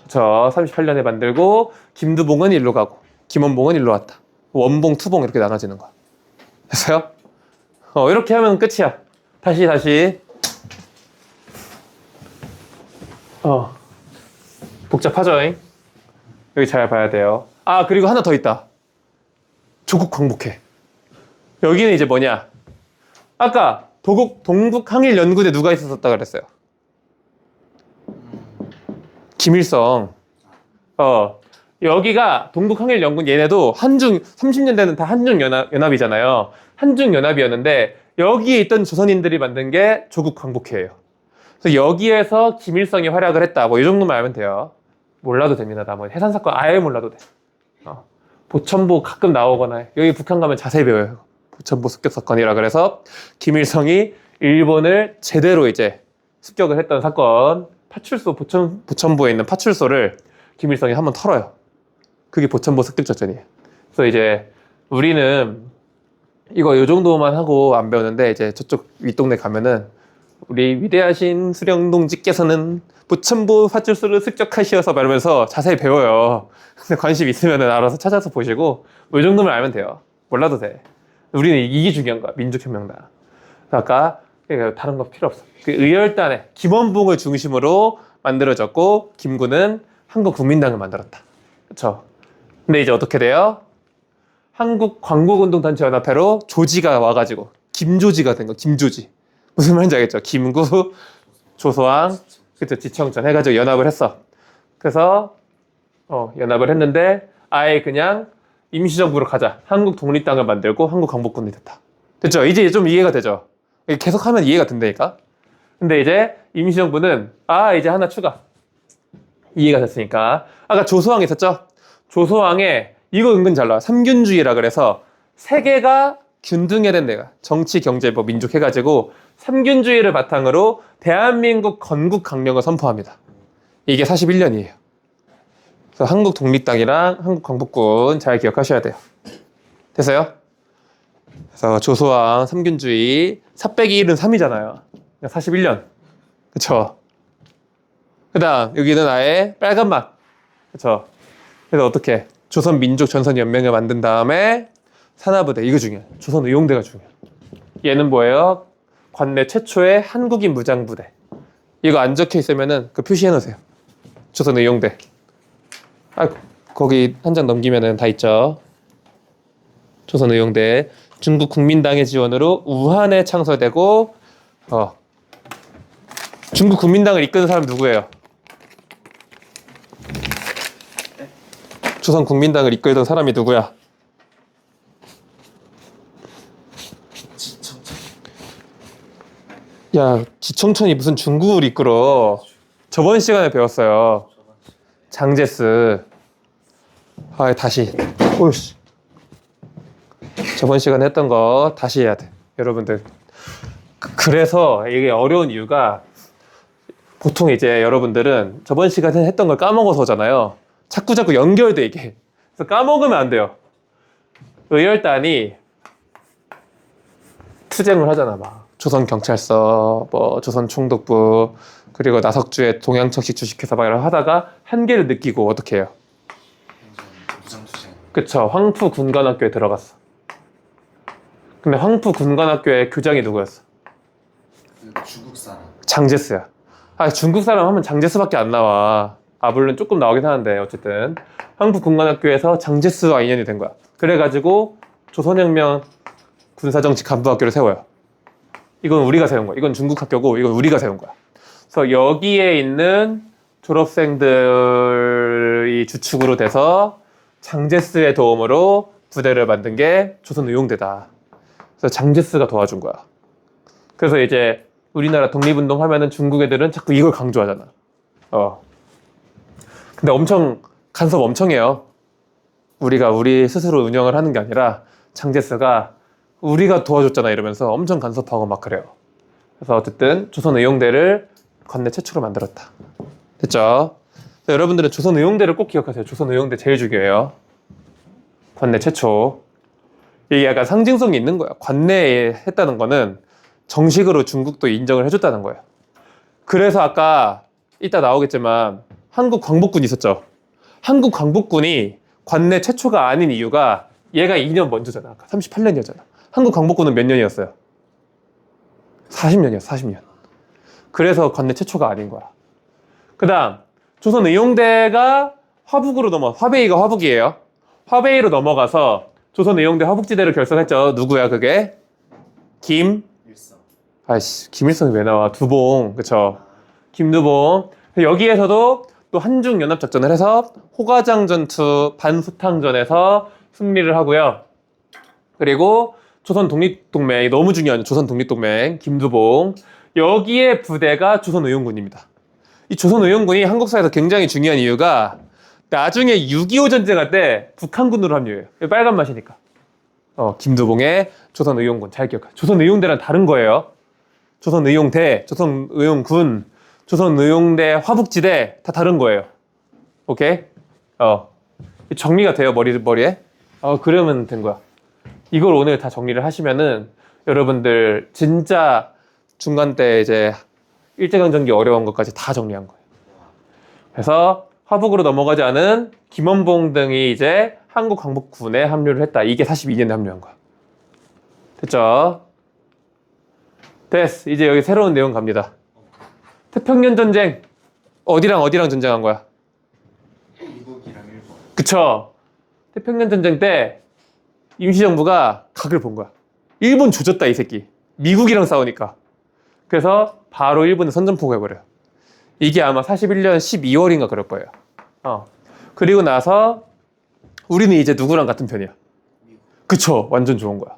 그쵸. 38년에 만들고 김두봉은 일로 가고 김원봉은 일로 왔다. 원봉, 투봉 이렇게 나눠지는 거야. 됐어요? 이렇게 하면 끝이야. 다시. 복잡하죠? 여기 잘 봐야 돼요. 그리고 하나 더 있다. 조국 광복회. 여기는 이제 뭐냐? 아까 동북항일연구대 누가 있었다 그랬어요? 김일성. 여기가 동북항일연군 얘네도 30년대는 다 한중연합이잖아요. 한중연합이었는데 여기에 있던 조선인들이 만든 게 조국 광복회예요. 그래서 여기에서 김일성이 활약을 했다. 뭐 이 정도만 알면 돼요. 몰라도 됩니다. 나머지 해산 사건 아예 몰라도 돼. 보천보 가끔 나오거나 여기 북한 가면 자세히 배워요. 보천보 습격 사건이라 그래서 김일성이 일본을 제대로 이제 습격을 했던 사건. 파출소 보천보에 있는 파출소를 김일성이 한번 털어요. 그게 보천보 습격 작전이에요. 그래서 이제 우리는 이거 요 정도만 하고 안 배우는데 이제 저쪽 윗동네 가면은 우리 위대하신 수령동지께서는 보천보 파출소를 습격하시어서 말하면서 자세히 배워요. 근데 관심 있으면 알아서 찾아서 보시고 뭐 이 정도만 알면 돼요. 몰라도 돼. 우리는 이게 중요한 거야. 민족혁명당. 아까 다른 거 필요 없어. 그 의열단에 김원봉을 중심으로 만들어졌고 김구는 한국국민당을 만들었다. 그렇죠? 근데 이제 어떻게 돼요? 한국광복운동단체연합회로 조지가 와가지고 김조지가 된 거. 김조지. 무슨 말인지 알겠죠? 김구, 조소왕, 그쵸? 지청천 해가지고 연합을 했어. 그래서 연합을 했는데 아예 그냥 임시정부로 가자. 한국독립당을 만들고 한국광복군이 됐다. 됐죠? 이제 좀 이해가 되죠? 계속 하면 이해가 된다니까? 근데 이제 임시정부는 이제 하나 추가. 이해가 됐으니까. 아까 조소왕 있었죠? 조소왕에 이거 은근 잘 나와. 삼균주의라 그래서 세 개가 균등해된 데가 정치, 경제, 뭐 민족 해가지고 삼균주의를 바탕으로 대한민국 건국 강령을 선포합니다. 이게 41년이에요. 그래서 한국 독립당이랑 한국 광복군 잘 기억하셔야 돼요. 됐어요? 그래서 조소왕 삼균주의 4 빼기 1은 3이잖아요. 41년. 그쵸? 그 다음 여기는 아예 빨간 맛. 그쵸? 그래서 어떻게 조선민족전선연맹을 만든 다음에 산하부대. 이거 중요해. 조선의용대가 중요해. 얘는 뭐예요? 관내 최초의 한국인 무장부대. 이거 안 적혀 있으면은 그 표시해 놓으세요. 조선의용대. 거기 한 장 넘기면은 다 있죠. 조선의용대. 중국 국민당의 지원으로 우한에 창설되고 중국 국민당을 이끄는 사람 누구예요? 조선 국민당을 이끌던 사람이 누구야? 야, 지청천이 무슨 중국을 이끌어? 저번 시간에 배웠어요. 장제스. 다시. 오이씨. 저번 시간에 했던 거 다시 해야 돼. 여러분들. 그래서 이게 어려운 이유가 보통 이제 여러분들은 저번 시간에 했던 걸 까먹어서잖아요. 자꾸 연결돼 이게. 그래서 까먹으면 안 돼요. 의열단이 투쟁을 하잖아. 막 조선경찰서, 뭐 조선총독부, 그리고 나석주의 동양척식 주식회사 막 이런 하다가 한계를 느끼고 어떻게 해요? 무장투쟁. 그쵸. 황푸군관학교에 들어갔어. 근데 황푸군관학교의 교장이 누구였어? 중국 사람. 장제스야. 중국 사람 하면 장제스밖에 안 나와. 물론 조금 나오긴 하는데 어쨌든 황푸군관학교에서 장제스와 인연이 된 거야. 그래가지고 조선혁명 군사정치 간부학교를 세워요. 이건 우리가 세운 거야. 이건 중국 학교고 이건 우리가 세운 거야. 그래서 여기에 있는 졸업생들이 주축으로 돼서 장제스의 도움으로 부대를 만든 게 조선의용대다. 그래서 장제스가 도와준 거야. 그래서 이제 우리나라 독립운동 하면은 중국 애들은 자꾸 이걸 강조하잖아. 근데 엄청 간섭 엄청 해요. 우리가 우리 스스로 운영을 하는 게 아니라 장제스가 우리가 도와줬잖아 이러면서 엄청 간섭하고 막 그래요. 그래서 어쨌든 조선의용대를 관내 최초로 만들었다. 됐죠? 여러분들은 조선의용대를 꼭 기억하세요. 조선의용대 제일 중요해요. 관내 최초. 이게 약간 상징성이 있는 거야. 관내에 했다는 거는 정식으로 중국도 인정을 해줬다는 거예요. 그래서 아까 이따 나오겠지만 한국 광복군 있었죠. 한국 광복군이 관내 최초가 아닌 이유가 얘가 2년 먼저잖아. 아까 38년이었잖아. 한국 광복군은 몇 년이었어요? 40년이었어. 40년. 그래서 관내 최초가 아닌 거야. 그 다음 조선의용대가 화북으로 화베이가 화북이에요. 화베이로 넘어가서 조선의용대 화북지대를 결성했죠. 누구야 그게? 일성. 김일성이 왜 나와? 두봉. 그쵸? 김두봉. 여기에서도 또 한중연합작전을 해서 호가장 전투 반수탕전에서 승리를 하고요. 그리고 조선 독립동맹, 너무 중요한 조선 독립동맹, 김두봉. 여기에 부대가 조선의용군입니다. 이 조선의용군이 한국사에서 굉장히 중요한 이유가 나중에 6.25 전쟁할 때 북한군으로 합류해요. 빨간 맛이니까. 김두봉의 조선의용군 잘 기억하. 조선의용대랑 다른 거예요. 조선의용대, 조선의용군, 조선의용대 화북지대 다 다른 거예요. 오케이? 정리가 돼요 머리에. 그러면 된 거야. 이걸 오늘 다 정리를 하시면은 여러분들 진짜 중간 때 이제 일제강점기 어려운 것까지 다 정리한 거예요. 그래서 화북으로 넘어가지 않은 김원봉 등이 이제 한국 광복군에 합류를 했다. 이게 42년에 합류한 거야. 됐죠? 됐어. 이제 여기 새로운 내용 갑니다. 태평양 전쟁 어디랑 전쟁한 거야? 미국이랑 일본. 그쵸? 태평양 전쟁 때 임시정부가 각을 본 거야. 일본 조졌다 이 새끼. 미국이랑 싸우니까. 그래서 바로 일본에 선전포고 해버려요. 이게 아마 41년 12월인가 그럴 거예요. 그리고 나서 우리는 이제 누구랑 같은 편이야? 그쵸? 완전 좋은 거야.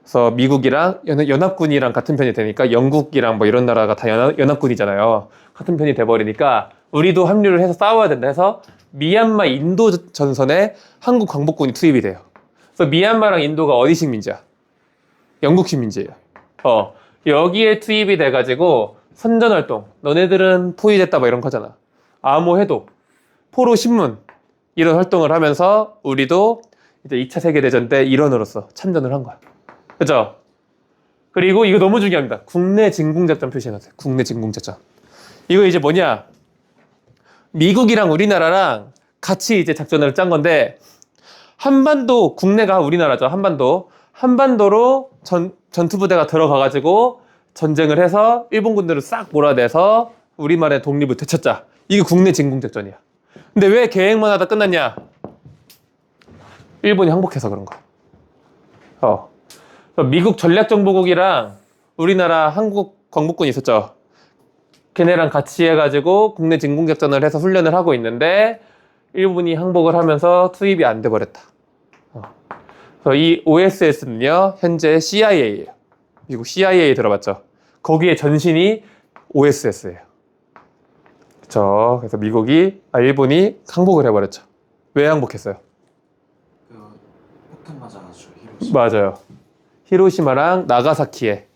그래서 미국이랑 연합군이랑 같은 편이 되니까 영국이랑 뭐 이런 나라가 다 연합군이잖아요. 같은 편이 돼버리니까 우리도 합류를 해서 싸워야 된다 해서 미얀마 인도 전선에 한국 광복군이 투입이 돼요. 그래서 미얀마랑 인도가 어디 식민지야? 영국 식민지예요. 여기에 투입이 돼가지고 선전활동, 너네들은 포위됐다 뭐 이런 거잖아. 암호 해독, 포로 신문 이런 활동을 하면서 우리도 이제 2차 세계대전 때 일원으로서 참전을 한 거야. 그죠? 그리고 이거 너무 중요합니다. 국내 진공작전 표시해놨어요. 국내 진공작전. 이거 이제 뭐냐? 미국이랑 우리나라랑 같이 이제 작전을 짠 건데 한반도, 국내가 우리나라죠. 한반도로 전투부대가 들어가가지고 전쟁을 해서 일본군들을 싹 몰아내서 우리만의 독립을 되찾자. 이게 국내 진공작전이야. 근데 왜 계획만 하다 끝났냐? 일본이 항복해서 그런 거야. 미국 전략정보국이랑 우리나라 한국 광복군이 있었죠. 걔네랑 같이 해가지고 국내 진공작전을 해서 훈련을 하고 있는데 일본이 항복을 하면서 투입이 안 돼 버렸다. 그래서 이 OSS는요 현재 CIA예요. 미국 CIA 들어봤죠? 거기에 전신이 OSS예요. 그렇죠. 그래서 일본이 항복을 해버렸죠. 왜 항복했어요? 폭탄 맞아가지고 히로시마. 맞아요. 히로시마랑 나가사키에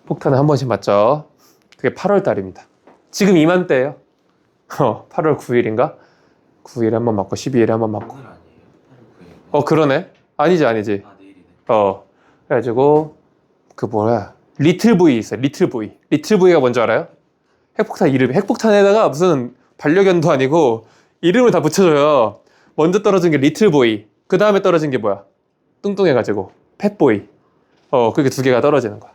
폭탄을 한 번씩 맞죠. 그게 8월 달입니다. 지금 이맘때예요. 8월 9일인가? 9일에 한 번 맞고 12일에 한 번 맞고. 오늘 아니에요? 8월 9일. 그러네. 아니지. 내일이네. 그래가지고 리틀 V 있어요. 리틀 V가 뭔지 알아요? 핵폭탄 이름. 핵폭탄에다가 무슨 반려견도 아니고 이름을 다 붙여줘요. 먼저 떨어진 게 리틀 보이. 그 다음에 떨어진 게 뭐야? 뚱뚱해가지고 팻보이. 그게 두 개가 떨어지는 거야.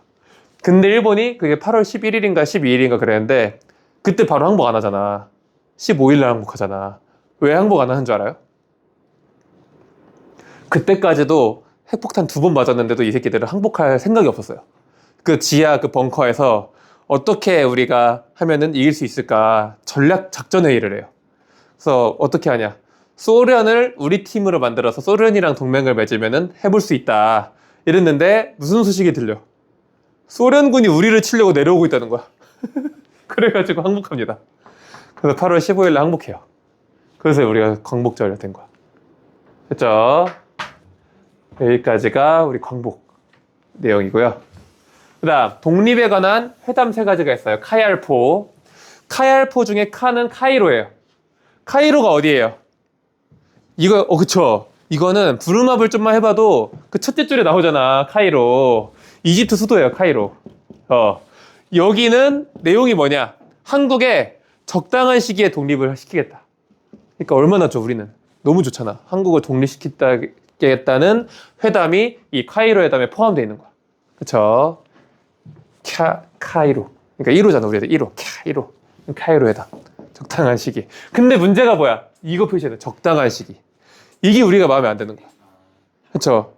근데 일본이 그게 8월 11일인가 12일인가 그랬는데 그때 바로 항복 안 하잖아. 15일 날 항복하잖아. 왜 항복 안 하는 줄 알아요? 그때까지도 핵폭탄 2번 맞았는데도 이 새끼들은 항복할 생각이 없었어요. 그 지하 그 벙커에서 어떻게 우리가 하면은 이길 수 있을까 전략 작전 회의를 해요. 그래서 어떻게 하냐? 소련을 우리 팀으로 만들어서 소련이랑 동맹을 맺으면은 해볼 수 있다. 이랬는데 무슨 소식이 들려? 소련군이 우리를 치려고 내려오고 있다는 거야. 그래가지고 항복합니다. 그래서 8월 15일에 항복해요. 그래서 우리가 광복절 된 거야. 됐죠? 여기까지가 우리 광복 내용이고요. 그 다음 독립에 관한 회담 세 가지가 있어요. 카얄포. 카얄포 중에 카는 카이로예요. 카이로가 어디예요? 이거 그쵸. 이거는 부루마블 좀만 해봐도 그 첫째 줄에 나오잖아. 카이로. 이집트 수도예요. 카이로. 여기는 내용이 뭐냐? 한국에 적당한 시기에 독립을 시키겠다. 그러니까 얼마나 좋아 우리는. 너무 좋잖아. 한국을 독립시키겠다는 회담이 이 카이로 회담에 포함되어 있는 거야. 그쵸? 카이로. 그러니까 1호잖아. 우리 애들 1호. 카이로 회담. 적당한 시기. 근데 문제가 뭐야? 이거 표시해야 돼. 적당한 시기. 이게 우리가 마음에 안 드는 거야. 그쵸?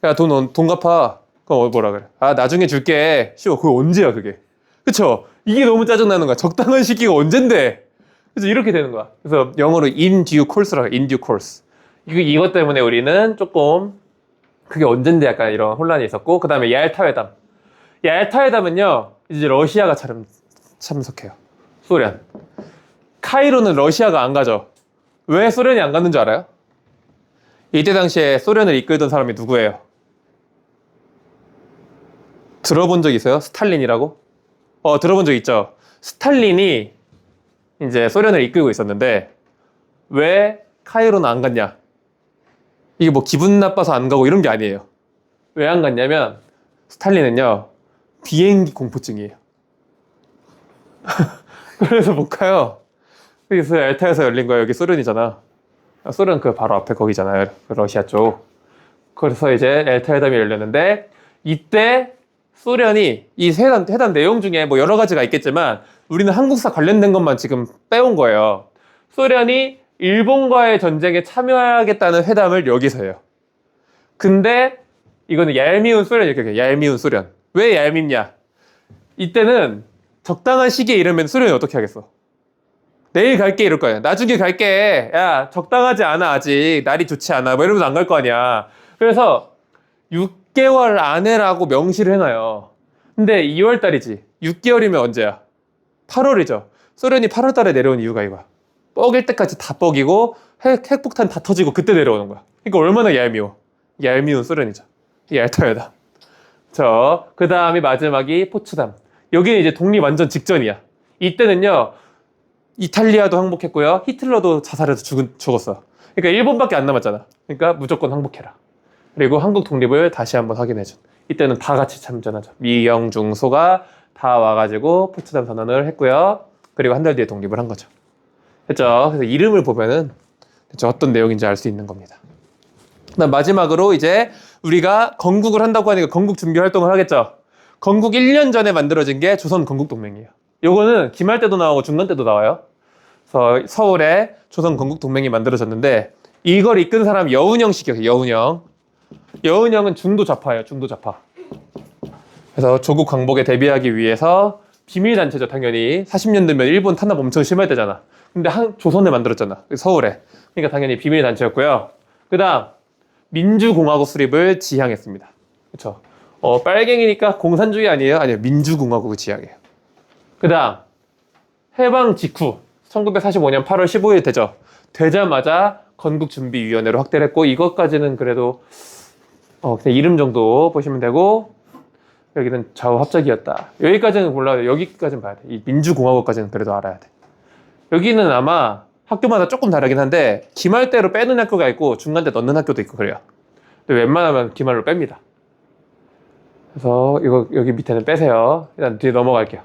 야, 돈 갚아. 그럼 뭐라 그래? 아, 나중에 줄게. 씨발, 그게 언제야, 그게? 그쵸? 이게 너무 짜증나는 거야. 적당한 시기가 언젠데? 그래서 이렇게 되는 거야. 그래서 영어로 in due course라고 해. in due course. 이것 때문에 우리는 조금 그게 언젠데 약간 이런 혼란이 있었고, 그 다음에 얄타 회담. 얄타 회담은요, 이제 러시아가 참석해요. 소련. 카이로는 러시아가 안 가죠. 왜 소련이 안 갔는 줄 알아요? 이때 당시에 소련을 이끌던 사람이 누구예요? 들어본 적 있어요? 스탈린이라고? 들어본 적 있죠? 스탈린이 이제 소련을 이끌고 있었는데 왜 카이로는 안 갔냐? 이게 뭐 기분 나빠서 안 가고 이런 게 아니에요. 왜 안 갔냐면 스탈린은요 비행기 공포증이에요. 그래서 못 가요. 그래서 엘타에서 열린 거예요. 여기 소련이잖아. 소련 그 바로 앞에 거기잖아요. 그 러시아 쪽. 그래서 이제 엘타 회담이 열렸는데 이때 소련이 이 회담 내용 중에 뭐 여러 가지가 있겠지만 우리는 한국사 관련된 것만 지금 빼온 거예요. 소련이 일본과의 전쟁에 참여하겠다는 회담을 여기서 해요. 근데 이거는 얄미운 소련 이렇게 해요. 얄미운 소련. 왜 얄밉냐? 이때는 적당한 시기에 이러면 소련이 어떻게 하겠어? 내일 갈게 이럴 거 아니야. 나중에 갈게. 야, 적당하지 않아 아직. 날이 좋지 않아. 뭐 이러면서 안 갈 거 아니야. 그래서 6개월 안에라고 명시를 해놔요. 근데 2월 달이지. 6개월이면 언제야? 8월이죠. 소련이 8월 달에 내려온 이유가 이거야. 뻐길 때까지 다 뻐기고 핵폭탄 다 터지고 그때 내려오는 거야. 그러니까 얼마나 얄미워. 얄미운 소련이죠. 얄타회다. 그 다음이 마지막이 포츠담. 여기는 이제 독립 완전 직전이야. 이때는요. 이탈리아도 항복했고요. 히틀러도 자살해서 죽었어. 그러니까 일본밖에 안 남았잖아. 그러니까 무조건 항복해라. 그리고 한국 독립을 다시 한번 확인해준. 이때는 다 같이 참전하죠. 미, 영, 중, 소가 다 와가지고 포츠담 선언을 했고요. 그리고 한 달 뒤에 독립을 한 거죠. 됐죠? 그래서 이름을 보면은 대체 어떤 내용인지 알 수 있는 겁니다. 그다음 마지막으로 이제 우리가 건국을 한다고 하니까 건국 준비 활동을 하겠죠. 건국 1년 전에 만들어진 게 조선 건국동맹이에요. 요거는 기말 때도 나오고 중간 때도 나와요. 그래서 서울에 조선 건국동맹이 만들어졌는데 이걸 이끈 사람 여운형 씨기억해요. 여운형. 여운형은 중도 좌파예요. 중도 좌파. 그래서 조국 광복에 대비하기 위해서 비밀단체죠. 당연히 40년대면 일본 탄압 엄청 심할 때잖아. 근데 조선에 만들었잖아. 서울에. 그러니까 당연히 비밀단체였고요. 그 다음 민주공화국 수립을 지향했습니다. 그렇죠? 빨갱이니까 공산주의 아니에요? 아니요. 민주공화국을 지향해요. 그 다음 해방 직후 1945년 8월 15일 되죠. 되자마자 건국준비위원회로 확대를 했고 이것까지는 그래도 그냥 이름 정도 보시면 되고 여기는 좌우 합작이었다. 여기까지는 몰라요. 여기까지는 봐야 돼. 이 민주공화국까지는 그래도 알아야 돼. 여기는 아마 학교마다 조금 다르긴 한데 기말대로 빼는 학교가 있고 중간대 넣는 학교도 있고 그래요. 근데 웬만하면 기말로 뺍니다. 그래서 이거 여기 밑에는 빼세요. 일단 뒤에 넘어갈게요.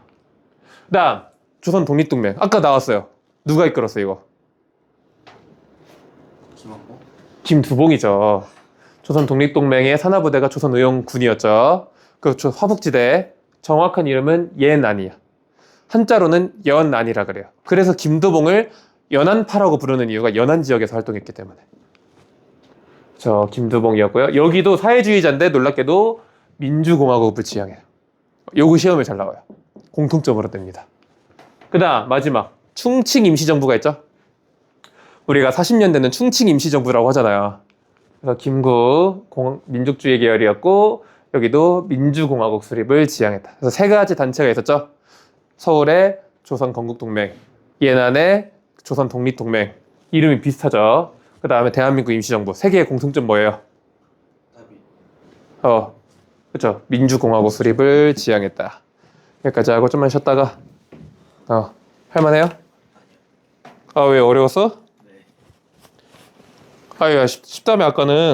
그 다음 조선 독립동맹 아까 나왔어요. 누가 이끌었어 이거? 김원봉? 김두봉이죠. 조선 독립동맹의 산하부대가 조선의용군이었죠. 그 화북지대 정확한 이름은 예난이야. 한자로는 연안이라 그래요. 그래서 김두봉을 연안파라고 부르는 이유가 연안 지역에서 활동했기 때문에. 김두봉이었고요. 여기도 사회주의자인데 놀랍게도 민주공화국을 지향해요. 요거 시험에 잘 나와요. 공통점으로 뗍니다. 그 다음 마지막 충칭 임시정부가 있죠. 우리가 40년대는 충칭 임시정부라고 하잖아요. 그래서 김구 민족주의 계열이었고 여기도 민주공화국 수립을 지향했다. 그래서 세 가지 단체가 있었죠. 서울의 조선 건국동맹, 예난의 조선 독립동맹. 이름이 비슷하죠. 그 다음에 대한민국 임시정부. 세 개의 공통점 뭐예요? 답이 그렇죠. 민주공화국 수립을 지향했다. 여기까지 하고 좀만 쉬었다가 할만해요? 아, 왜 어려웠어? 네. 아유, 쉽다며 아까는.